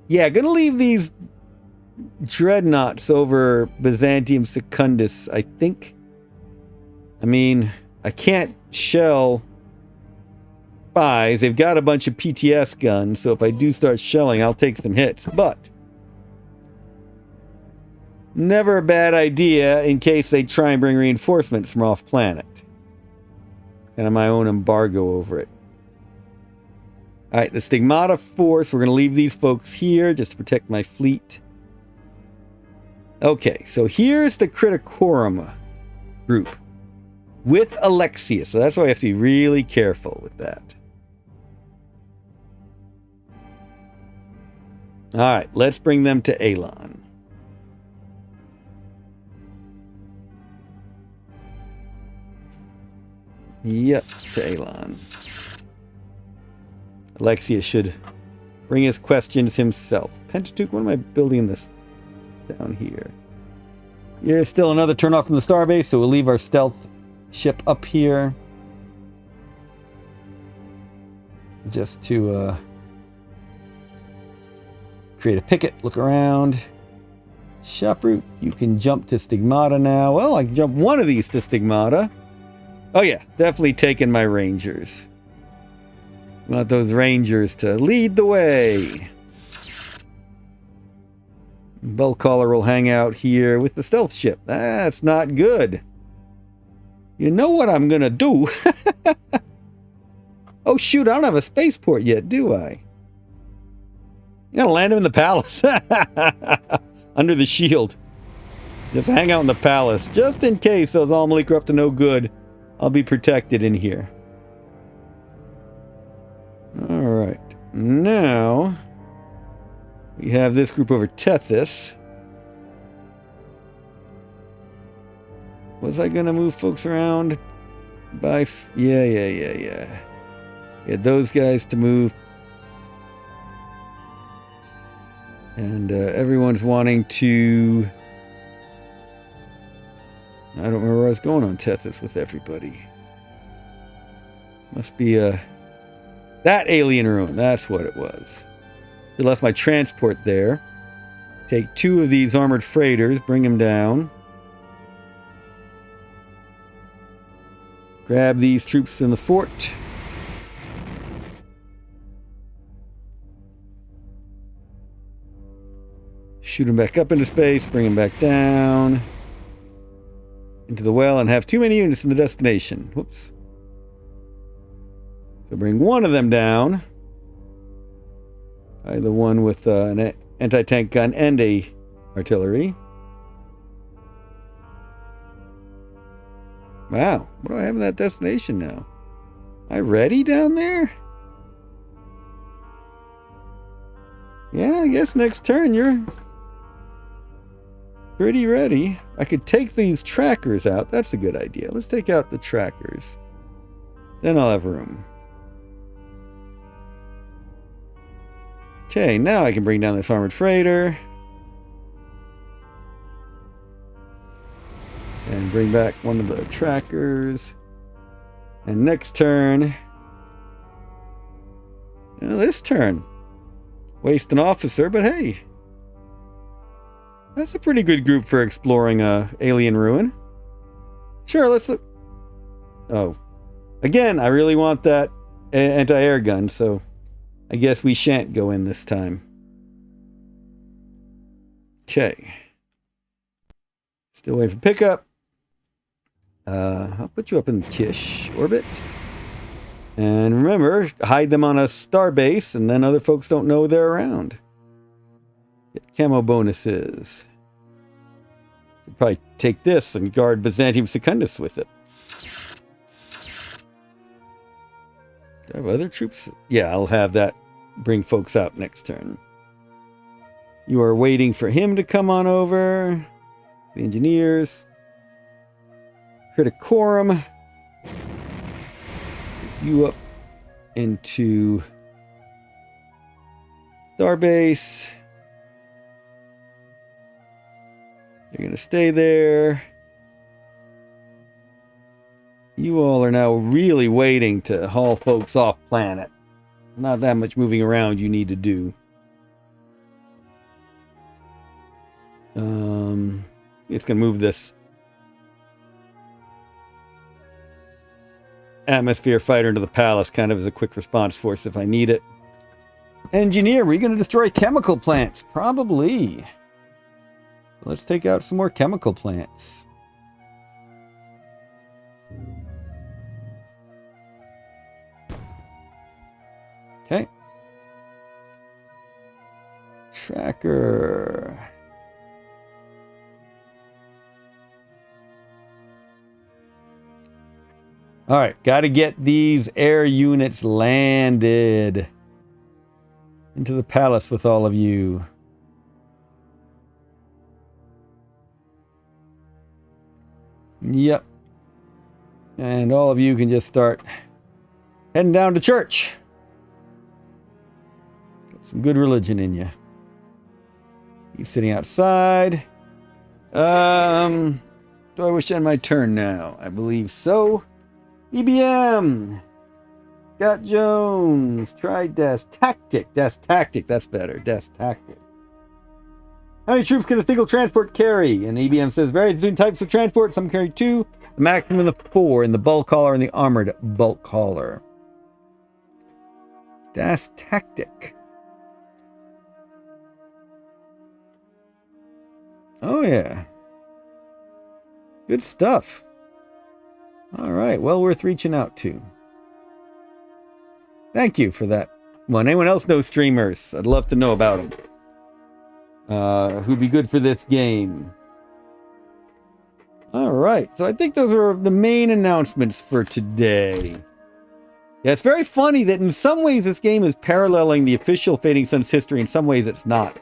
yeah, gonna leave these dreadnoughts over Byzantium Secundus, I think. I mean, I can't shell spies. They've got a bunch of PTS guns, so if I do start shelling, I'll take some hits. But never a bad idea in case they try and bring reinforcements from off planet. Kind of my own embargo over it. All right, the Stigmata Force. We're going to leave these folks here just to protect my fleet. Okay, so here's the Criticorum group with Alexius. So that's why I have to be really careful with that. All right, let's bring them to Alon. Yep, to Alon. Alexius should bring his questions himself. Pentateuch, what am I building this down here? Here's still another turn off from the starbase, so we'll leave our stealth ship up here. Just to create a picket, look around. Shop route, you can jump to Stigmata now. Well, I can jump one of these to Stigmata. Oh yeah, definitely taking my Rangers. Want those Rangers to lead the way. Bulk-Caller will hang out here with the stealth ship. That's not good. You know what I'm gonna do? Oh shoot, I don't have a spaceport yet, do I? You gotta land him in the palace. Under the shield. Just hang out in the palace. Just in case those Almalik are up to no good. I'll be protected in here. Alright. Now we have this group over Tethys. Was I gonna move folks around by yeah. Get those guys to move. And everyone's wanting to... I don't remember where I was going on Tethys with everybody. Must be that alien ruin. That's what it was. I left my transport there. Take 2 of these armored freighters, bring them down. Grab these troops in the fort. Shoot them back up into space, bring them back down into the well, and have too many units in the destination. Whoops. So bring one of them down. The one with an anti-tank gun and a artillery. Wow, what do I have in that destination now? Am I ready down there? Yeah, I guess next turn you're pretty ready. I could take these trackers out. That's a good idea. Let's take out the trackers. Then I'll have room. Okay, now I can bring down this armored freighter. And bring back one of the trackers. And next turn... this turn. Waste an officer, but hey. That's a pretty good group for exploring alien ruin. Sure, let's look. Oh. Again, I really want that anti-air gun, so I guess we shan't go in this time. Okay. Still waiting for pickup. I'll put you up in Kish orbit. And remember, hide them on a starbase, and then other folks don't know they're around. Get camo bonuses. Could probably take this and guard Byzantium Secundus with it. Do I have other troops? Yeah, I'll have that bring folks out next turn. You are waiting for him to come on over. The engineers. Criticorum. You up into Starbase. You're going to stay there. You all are now really waiting to haul folks off planet. Not that much moving around you need to do. It's going to move this atmosphere fighter into the palace, kind of as a quick response force if I need it. Engineer, were you going to destroy chemical plants? Probably. Let's take out some more chemical plants. Okay. Tracker. All right, got to get these air units landed into the palace with all of you. Yep. And all of you can just start heading down to church. Got some good religion in you. He's sitting outside. Do I wish I had my turn now? I believe so. EBM. Scott Jones. Try Desk Tactic. Desk Tactic. That's better. Desk Tactic. How many troops can a single transport carry? And EBM says varies between types of transport. Some carry 2. The maximum of 4 in the bulk hauler and the armored bulk hauler. Das Tactic. Oh, yeah. Good stuff. All right. Well worth reaching out to. Thank you for that one. Anyone else know streamers? I'd love to know about them. Who'd be good for this game? All right. So I think those are the main announcements for today. Yeah, it's very funny that in some ways this game is paralleling the official Fading Suns history. In some ways it's not.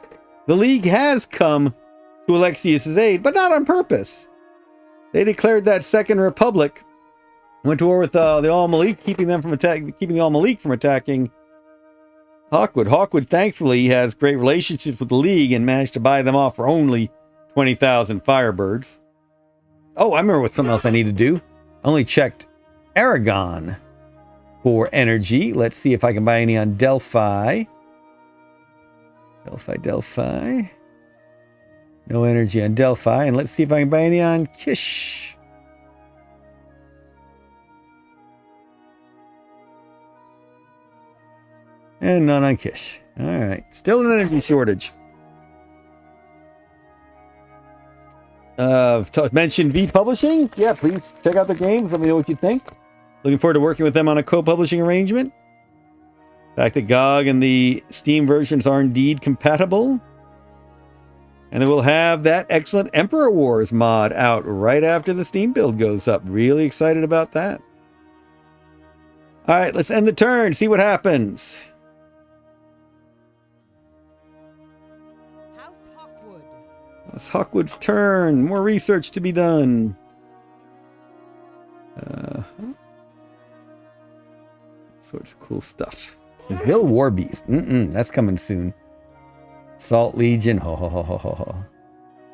The League has come to Alexius' aid, but not on purpose. They declared that Second Republic, went to war with the Al-Malik, keeping the Al-Malik from attacking Hawkwood. Hawkwood, thankfully, has great relationships with the League and managed to buy them off for only 20,000 Firebirds. Oh, I remember what something else I need to do. I only checked Aragon for energy. Let's see if I can buy any on Delphi. Delphi. No energy on Delphi. And let's see if I can buy any on Kish. And none on Kish. All right. Still an energy shortage. Mentioned V Publishing. Yeah, please check out their games. Let me know what you think. Looking forward to working with them on a co-publishing arrangement. The fact that GOG and the Steam versions are indeed compatible. And then we'll have that excellent Emperor Wars mod out right after the Steam build goes up. Really excited about that. All right, let's end the turn. See what happens. House Hawkwood. It's Hawkwood's turn. More research to be done. Sorts of cool stuff. Bill Warbeast. That's coming soon. Salt Legion.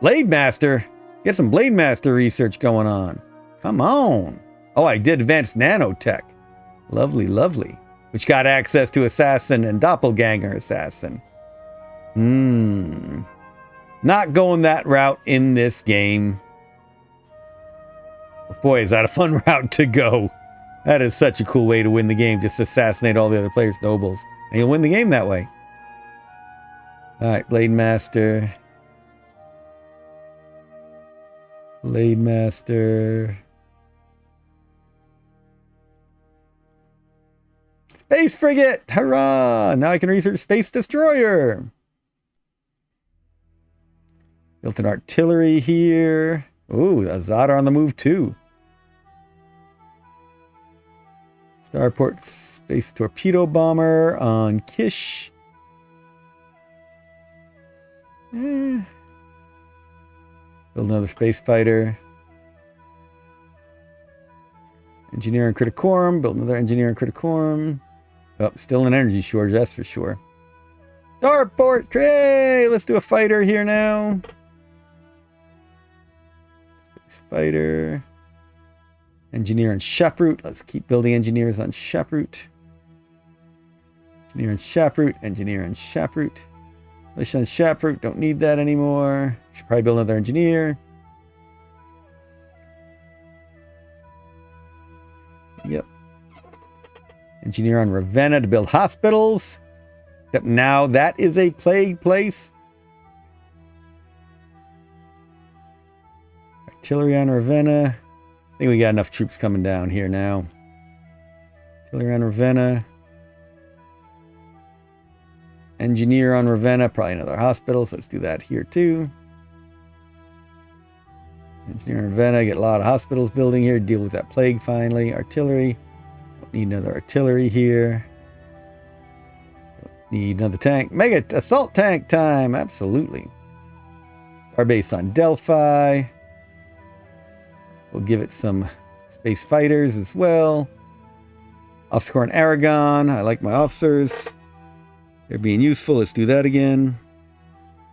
Blade Master. Get some Blade Master research going on. Come on. Oh, I did Advanced Nanotech. Lovely. Which got access to Assassin and Doppelganger Assassin. Not going that route in this game. But boy, is that a fun route to go. That is such a cool way to win the game. Just assassinate all the other players' nobles. And you'll win the game that way. Alright, Blade Master. Space Frigate! Hurrah! Now I can research Space Destroyer. Built an artillery here. Ooh, a Zadar on the move too. Starport Space Torpedo Bomber on Kish. Build another space fighter. Engineer and Criticorum. Build another engineer and Criticorum. Oh, still an energy shortage, that's for sure. Starport Cray! Let's do a fighter here now. Space fighter. Engineer and Shaproot. Let's keep building engineers on Shaproot. Engineer and Shaproot. Militia and Shaproot. Don't need that anymore. Should probably build another engineer. Yep. Engineer on Ravenna to build hospitals. Except now that is a plague place. Artillery on Ravenna. I think we got enough troops coming down here now. Artillery on Ravenna. Engineer on Ravenna. Probably another hospital, so let's do that here too. Engineer on Ravenna. Get a lot of hospitals building here. Deal with that plague finally. Artillery. Don't need another artillery here. Don't need another tank. Mega assault tank time. Absolutely. Our base on Delphi. We'll give it some Space fighters as well. Officer Corps on Aragon. I like my officers. They're being useful. Let's do that again.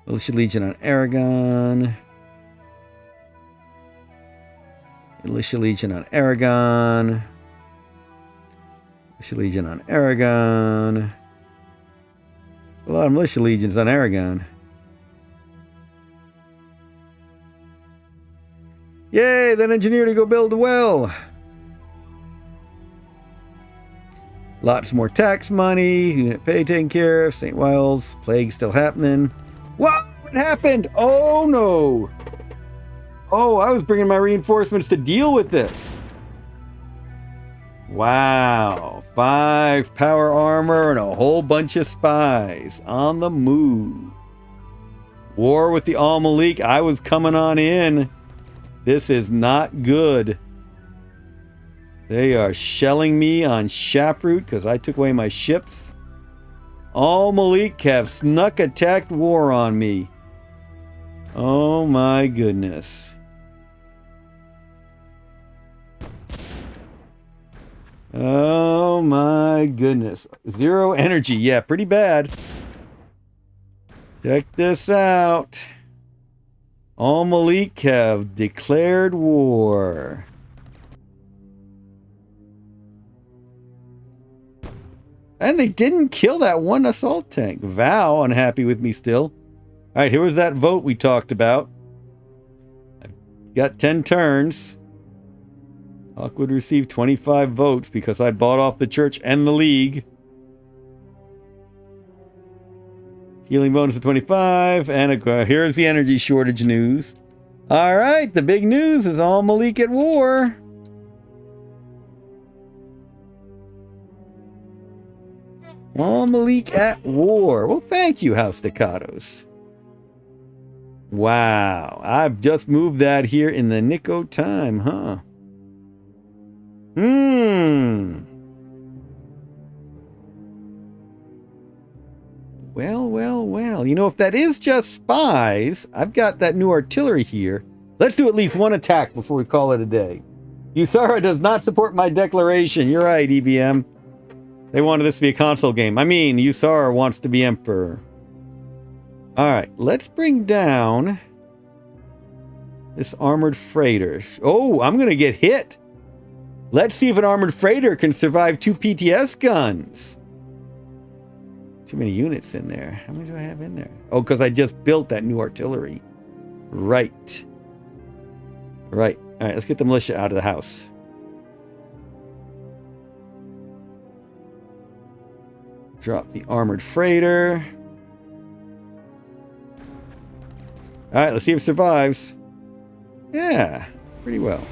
Militia Legion on Aragon. Militia Legion on Aragon. Militia Legion on Aragon. A lot of Militia Legions on Aragon. Yay, that engineer to go build a well. Lots more tax money. Unit pay taken care of. St. Wiles. Plague still happening. What happened? Oh no. Oh, I was bringing my reinforcements to deal with this. Wow. 5 power armor and a whole bunch of spies on the move. War with the Al-Malik. I was coming on in. This is not good. They are shelling me on Shaproot because I took away my ships. Al-Malik have snuck attacked war on me. Oh my goodness. Oh my goodness. 0 energy. Yeah, pretty bad. Check this out. Al-Malik have declared war. And they didn't kill that one assault tank. Val, unhappy with me still. Alright, here was that vote we talked about. I've got 10 turns. Hawkwood received 25 votes because I bought off the church and the league. Healing bonus of 25. And here's the energy shortage news. Alright, the big news is Al-Malik at war. Al-Malik at war. Well, thank you, House Staccatos. Wow. I've just moved that here in the nick of time, huh? Well. You know, if that is just spies, I've got that new artillery here. Let's do at least one attack before we call it a day. Usara does not support my declaration. You're right, EBM. They wanted this to be a console game. I mean, Usara wants to be emperor. Alright, let's bring down this armored freighter. Oh, I'm going to get hit. Let's see if an armored freighter can survive 2 PTS guns. Too many units in there. How many do I have in there? Oh, because I just built that new artillery. Right. Alright, let's get the militia out of the house. Drop the armored freighter. Alright, let's see if it survives. Yeah, pretty well.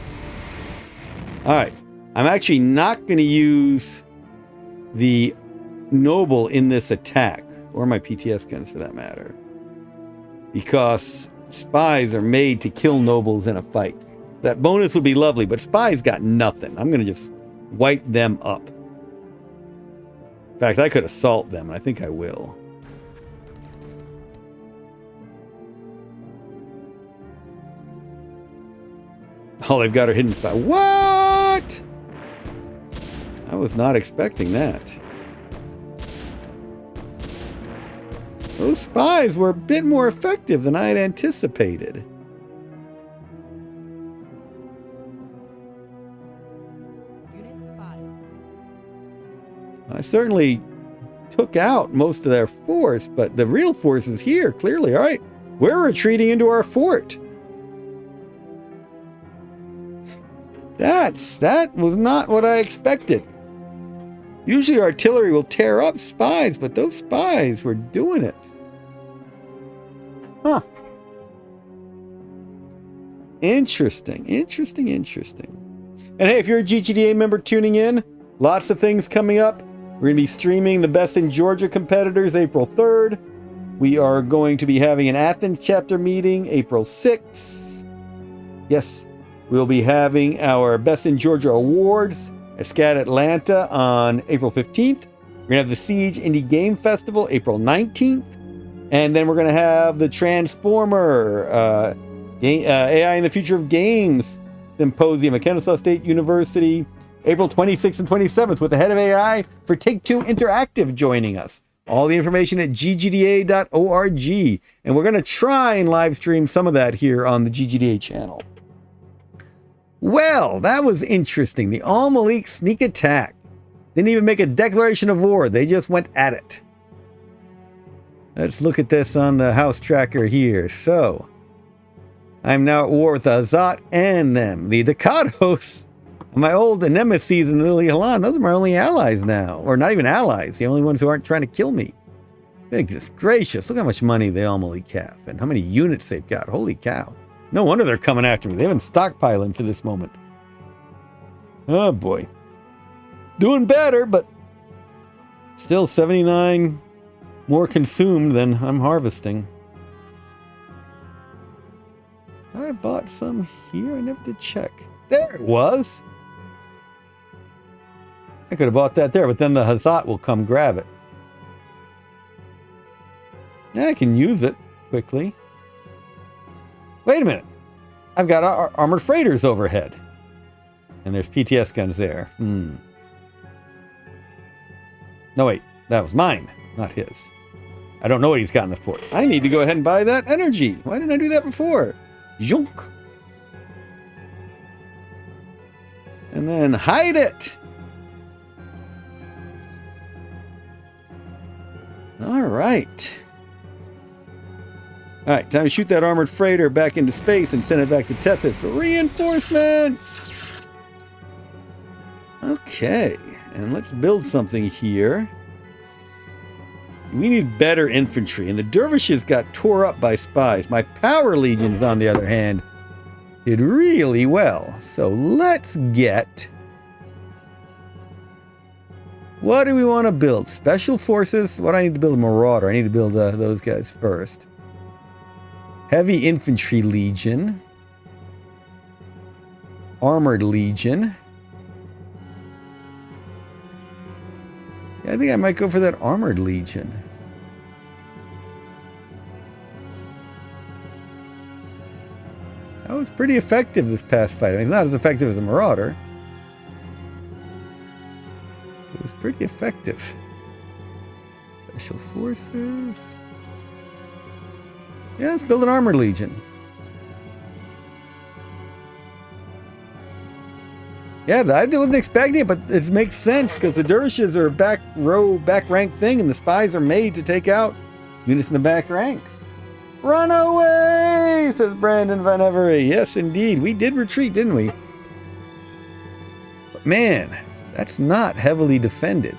Alright, I'm actually not going to use the noble in this attack, or my PTS guns for that matter, because spies are made to kill nobles in a fight. That bonus would be lovely, but spies got nothing. I'm going to just wipe them up. In fact, I could assault them, and I think I will. Oh, they've got her hidden spot. What? I was not expecting that. Those spies were a bit more effective than I had anticipated. Unit spotted. I certainly took out most of their force, but the real force is here, clearly. All right, we're retreating into our fort. That was not what I expected. Usually artillery will tear up spies, but those spies were doing it. Huh. Interesting. And hey, if you're a GGDA member tuning in, lots of things coming up. We're going to be streaming the Best in Georgia competitors April 3rd. We are going to be having an Athens chapter meeting April 6th. Yes, we'll be having our Best in Georgia awards at SCAD Atlanta on April 15th. We're going to have the Siege Indie Game Festival April 19th. And then we're going to have the Transformer AI in the Future of Games Symposium at Kennesaw State University, April 26th and 27th, with the head of AI for Take-Two Interactive joining us. All the information at ggda.org. And we're going to try and live stream some of that here on the GGDA channel. Well, that was interesting. The Al-Malik sneak attack. Didn't even make a declaration of war. They just went at it. Let's look at this on the house tracker here. So, I'm now at war with the Azat and them. The Dakados, my old nemesis in Lily Halan, those are my only allies now. Or not even allies, the only ones who aren't trying to kill me. Goodness gracious, look how much money they Al-Malik have and how many units they've got. Holy cow. No wonder they're coming after me. They've been stockpiling for this moment. Oh boy. Doing better, but still 79 more consumed than I'm harvesting. I bought some here. I never did check. There it was. I could have bought that there, but then the Hazat will come grab it. Yeah, I can use it quickly. Wait a minute. I've got armored freighters overhead. And there's PTS guns there. No, wait. That was mine, not his. I don't know what he's got in the fort. I need to go ahead and buy that energy. Why didn't I do that before? Junk. And then hide it. All right. All right, time to shoot that armored freighter back into space and send it back to Tethys for reinforcements. Okay, and let's build something here. We need better infantry, and the dervishes got tore up by spies. My power legions, on the other hand, did really well. So let's get... What do we want to build? Special forces? What do I need to build? A marauder. I need to build those guys first. Heavy infantry legion. Armored legion. Yeah, I think I might go for that armored legion. That was pretty effective this past fight. I mean, not as effective as a marauder. It was pretty effective. Special forces. Yeah, let's build an armored legion. Yeah, I wasn't expecting it, but it makes sense because the dervishes are a back rank thing, and the spies are made to take out units in the back ranks. Run away, says Brandon Van Every. Yes, indeed. We did retreat, didn't we? But man, that's not heavily defended.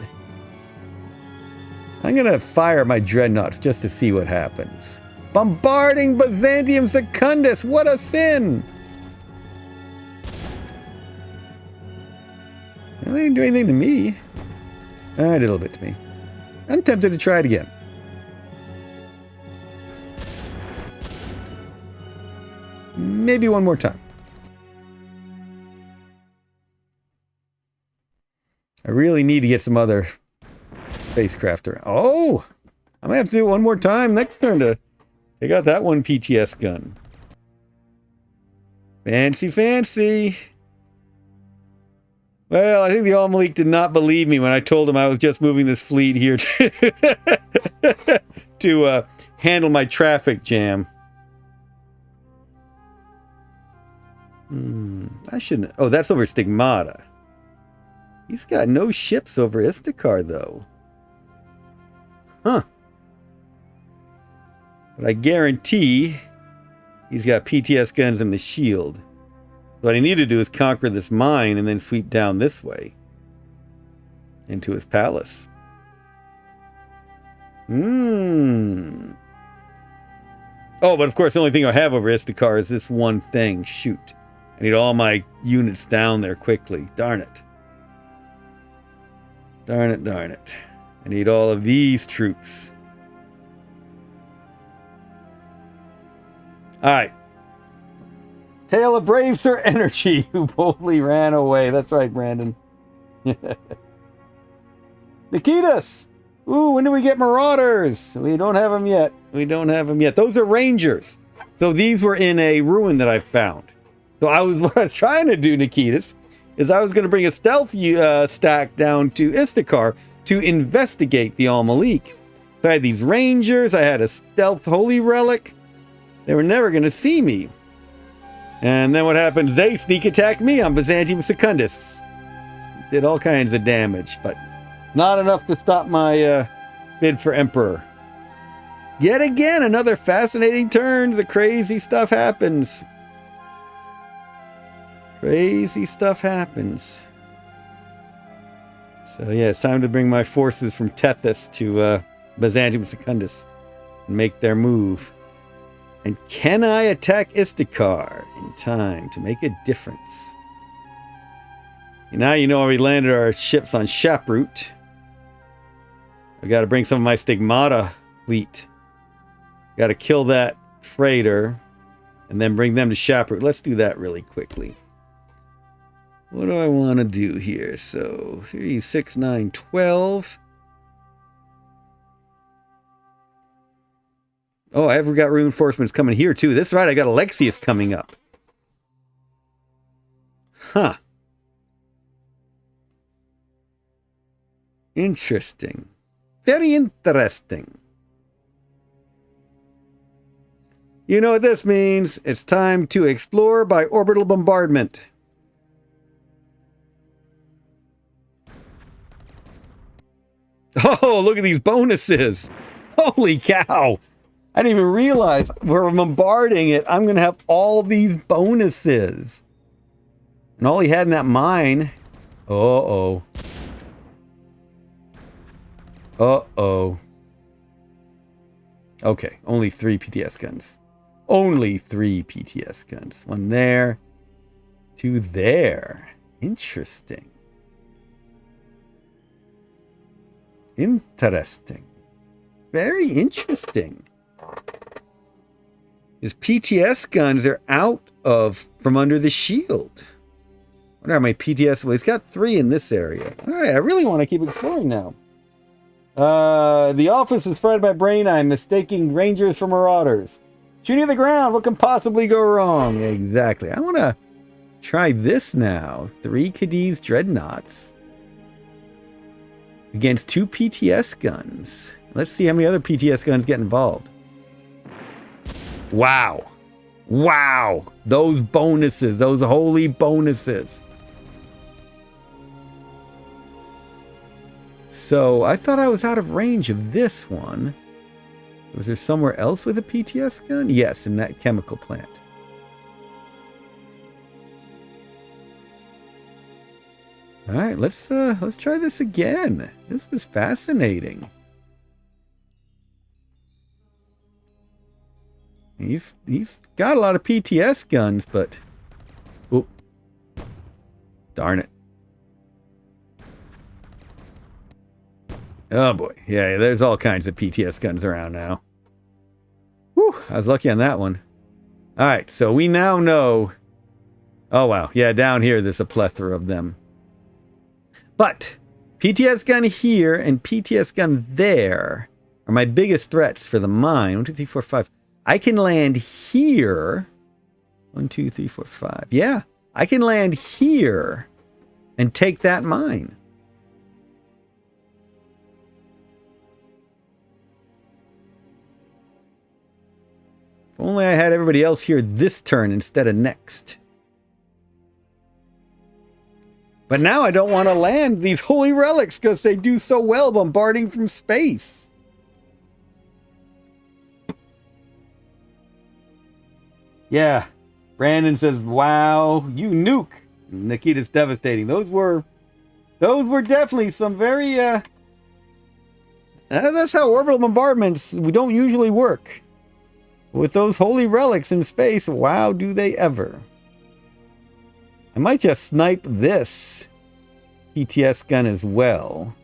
I'm going to fire my dreadnoughts just to see what happens. Bombarding Byzantium Secundus! What a sin! Well, they didn't do anything to me. Did a little bit to me. I'm tempted to try it again. Maybe one more time. I really need to get some other spacecraft around. Oh! I might have to do it one more time next turn to take out that one PTS gun. Fancy, fancy. Well, I think the Al-Malik did not believe me when I told him I was just moving this fleet here to handle my traffic jam. I shouldn't... Oh, that's over Stigmata. He's got no ships over Istakar, though. Huh. But I guarantee he's got PTS guns and the shield. What I need to do is conquer this mine and then sweep down this way into his palace. Oh, but of course the only thing I have over Istakar is this one thing. Shoot. I need all my units down there quickly. Darn it. Darn it, darn it. I need all of these troops. Alright. Tale of brave Sir Energy who boldly ran away. That's right, Brandon. Nikitas! Ooh, when do we get Marauders? We don't have them yet. We don't have them yet. Those are Rangers. So these were in a ruin that I found. So what I was trying to do, Nikitas, is I was going to bring a stealth stack down to Istakar to investigate the Al-Malik. So I had these rangers, I had a stealth holy relic. They were never going to see me. And then what happened? They sneak attacked me on Byzantium Secundus. Did all kinds of damage, but not enough to stop my bid for Emperor. Yet again, another fascinating turn. The crazy stuff happens. Crazy stuff happens. So yeah, it's time to bring my forces from Tethys to Byzantium Secundus and make their move. And can I attack Istakar in time to make a difference? Now you know we landed our ships on Shaproot. I got to bring some of my Stigmata fleet. Got to kill that freighter and then bring them to Shaproot. Let's do that really quickly. What do I want to do here? So 3, 6, 9, 12. Oh, I have got reinforcements coming here too. That's right, I got Alexius coming up. Huh. Interesting. Very interesting. You know what this means? It's time to explore by orbital bombardment. Oh, look at these bonuses. Holy cow. I didn't even realize we're bombarding it. I'm going to have all these bonuses. And all he had in that mine. Uh-oh. Uh-oh. Okay, only 3 PTS guns. Only 3 PTS guns. 1 there. 2 there. Interesting. Interesting. Very interesting. His PTS guns are out from under the shield. I wonder how many PTS. Well, he's got 3 in this area. All right, I really want to keep exploring now. The office is fed by brain. I'm mistaking rangers for marauders. Shooting at the ground. What can possibly go wrong? Exactly. I want to try this now. 3 Cadiz dreadnoughts against 2 PTS guns. Let's see how many other PTS guns get involved. Wow. Wow. Those bonuses. Those holy bonuses. So I thought I was out of range of this one. Was there somewhere else with a PTS gun? Yes, in that chemical plant. All right, let's try this again. This is fascinating. He's got a lot of PTS guns, but oh, darn it. Oh boy, yeah, there's all kinds of PTS guns around now. Whew, I was lucky on that one. All right, so we now know. Oh wow, yeah, down here there's a plethora of them. But PTS gun here and PTS gun there are my biggest threats for the mine. 1, 2, 3, 4, 5. I can land here. 1, 2, 3, 4, 5. Yeah, I can land here and take that mine. If only I had everybody else here this turn instead of next. But now I don't want to land these holy relics because they do so well bombarding from space. Yeah. Brandon says, wow, you nuke. Nikita's devastating. Those were definitely some very, that's how orbital bombardments, we don't usually work. With those holy relics in space, wow, do they ever. I might just snipe this PTS gun as well.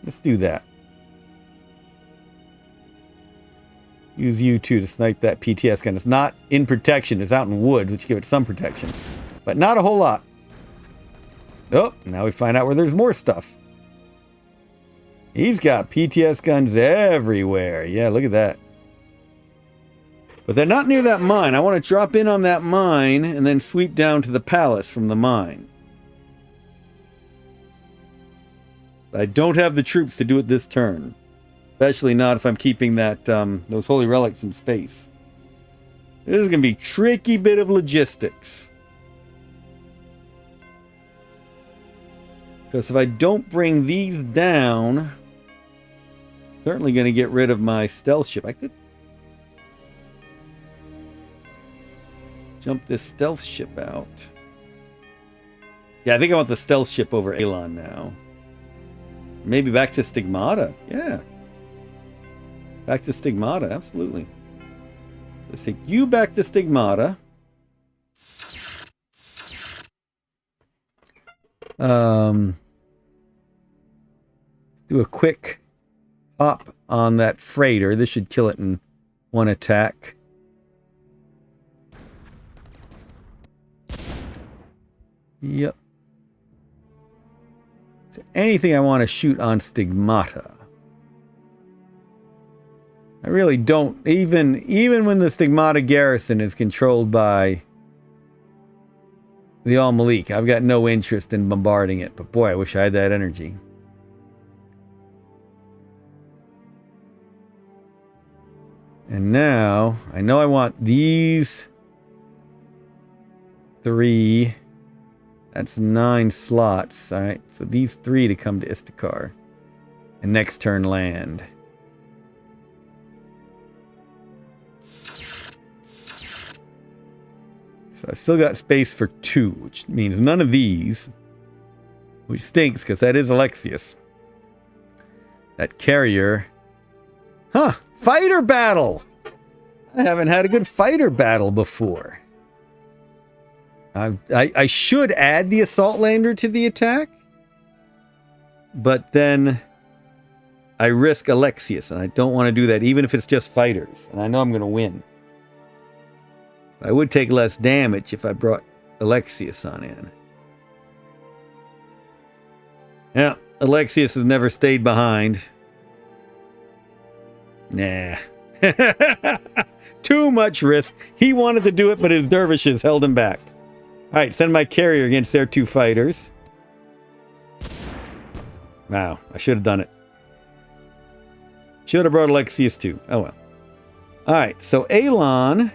Let's do that. Use you two to snipe that PTS gun. It's not in protection. It's out in woods, which give it some protection. But not a whole lot. Oh, now we find out where there's more stuff. He's got PTS guns everywhere. Yeah, look at that. But they're not near that mine. I want to drop in on that mine and then sweep down to the palace from the mine. I don't have the troops to do it this turn. Especially not if I'm keeping that those holy relics in space. This is going to be a tricky bit of logistics. Because if I don't bring these down, certainly going to get rid of my stealth ship. I could jump this stealth ship out. Yeah, I think I want the stealth ship over Alon now. Maybe back to Stigmata. Yeah. Back to Stigmata, absolutely. Let's take you back to Stigmata. Do a quick pop on that freighter. This should kill it in one attack. Yep. So anything I want to shoot on Stigmata. I really don't. Even when the Stigmata garrison is controlled by the Al-Malik, I've got no interest in bombarding it. But boy, I wish I had that energy. And now, I know I want these 3. That's 9 slots. Alright, so these 3 to come to Istakar. And next turn land. So I've still got space for 2, which means none of these. Which stinks, because that is Alexius. That carrier. Huh! Fighter battle! I haven't had a good fighter battle before. I should add the assault lander to the attack. But then I risk Alexius, and I don't want to do that, even if it's just fighters. And I know I'm going to win. I would take less damage if I brought Alexius on in. Yeah, Alexius has never stayed behind. Nah. Too much risk. He wanted to do it, but his dervishes held him back. Alright, send my carrier against their 2 fighters. Wow, I should have done it. Should have brought Alexius too. Oh well. Alright, so Alon.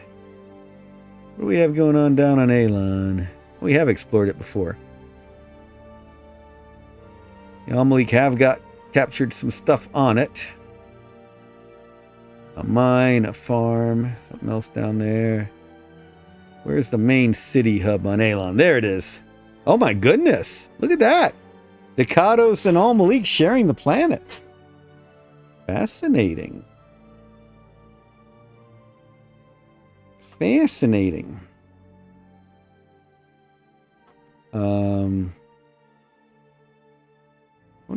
What do we have going on down on Alon? We have explored it before. The Al-Malik have captured some stuff on it. A mine, a farm, something else down there. Where's the main city hub on Alon? There it is. Oh my goodness. Look at that. Ducados and Al-Malik sharing the planet. Fascinating. Fascinating. Wonder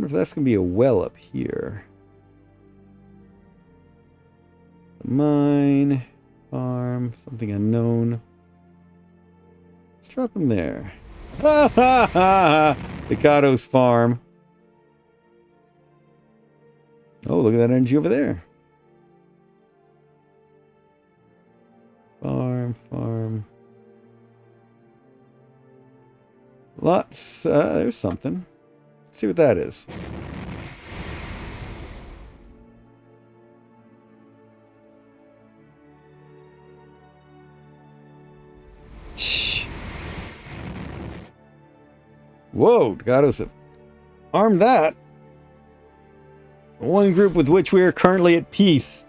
if that's going to be a well up here. Mine, farm, something unknown. Let's drop him there. Ha ha ha! Ducado's farm. Oh, look at that energy over there. Farm. Lots. There's something. Let's see what that is. Whoa, Ducados have armed that. One group with which we are currently at peace.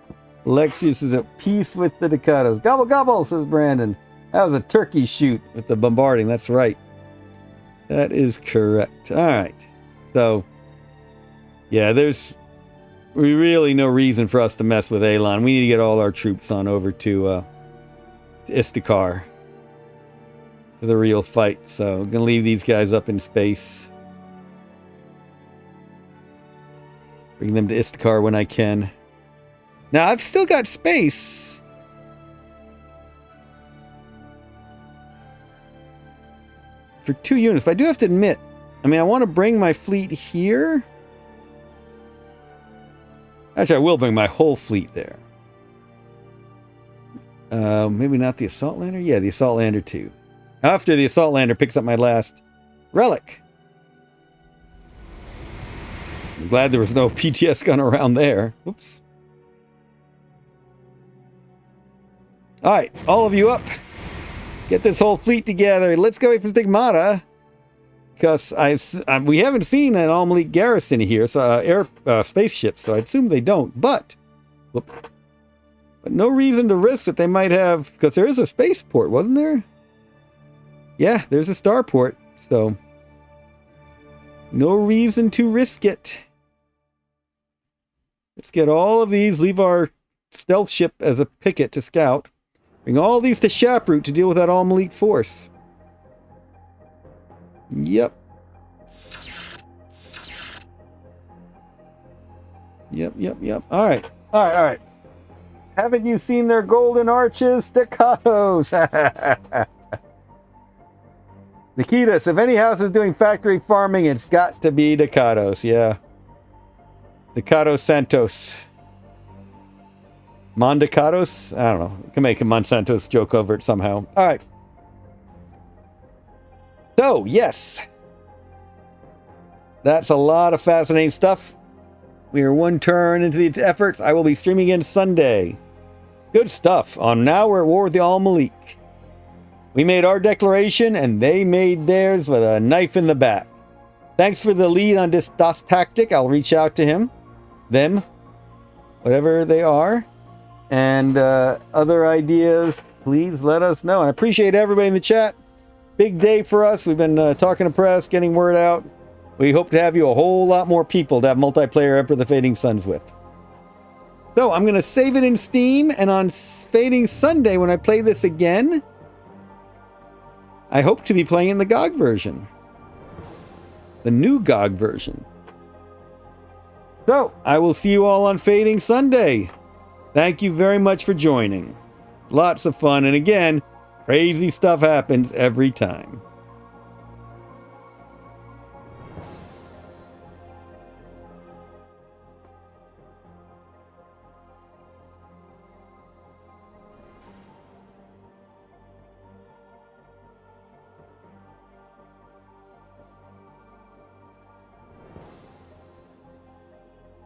Alexius is at peace with the Ducados. Gobble gobble, says Brandon. That was a turkey shoot with the bombarding. That's right. That is correct. All right. So, yeah, there's really no reason for us to mess with Alon. We need to get all our troops on over to Istakar for the real fight. So, I'm going to leave these guys up in space. Bring them to Istakar when I can. Now, I've still got space. For 2 units, but I do have to admit, I mean, I want to bring my fleet here. Actually, I will bring my whole fleet there. Maybe not the Assault Lander? Yeah, the Assault Lander too. After the Assault Lander picks up my last relic. I'm glad there was no PTS gun around there. Whoops. Alright, all of you up. Get this whole fleet together. Let's go wait for Stigmata. Because we haven't seen an Almalik garrison here, so spaceships, so I assume they don't. But no reason to risk that they might have, because there is a spaceport, wasn't there? Yeah, there's a starport, so no reason to risk it. Let's get all of these, leave our stealth ship as a picket to scout. Bring all these to Shaproot to deal with that Almalik force. Yep. Yep. All right. Haven't you seen their golden arches? Staccatos. Nikitas, if any house is doing factory farming, it's got to be Staccatos. Yeah. Staccatos Santos. Mondacatos? I don't know. We can make a Monsantos joke over it somehow. All right. So, yes. That's a lot of fascinating stuff. We are one turn into the efforts. I will be streaming again Sunday. Good stuff. On Now We're at War with the Almalik. We made our declaration, and they made theirs with a knife in the back. Thanks for the lead on this DOS tactic. I'll reach out to him. Them. Whatever they are. And other ideas, please let us know. And I appreciate everybody in the chat. Big day for us. We've been talking to press, getting word out. We hope to have you a whole lot more people to have multiplayer Emperor of the Fading Suns with. So I'm going to save it in Steam, and on Fading Sunday when I play this again, I hope to be playing in the GOG version. The new GOG version. So I will see you all on Fading Sunday. Thank you very much for joining. Lots of fun, and again, crazy stuff happens every time.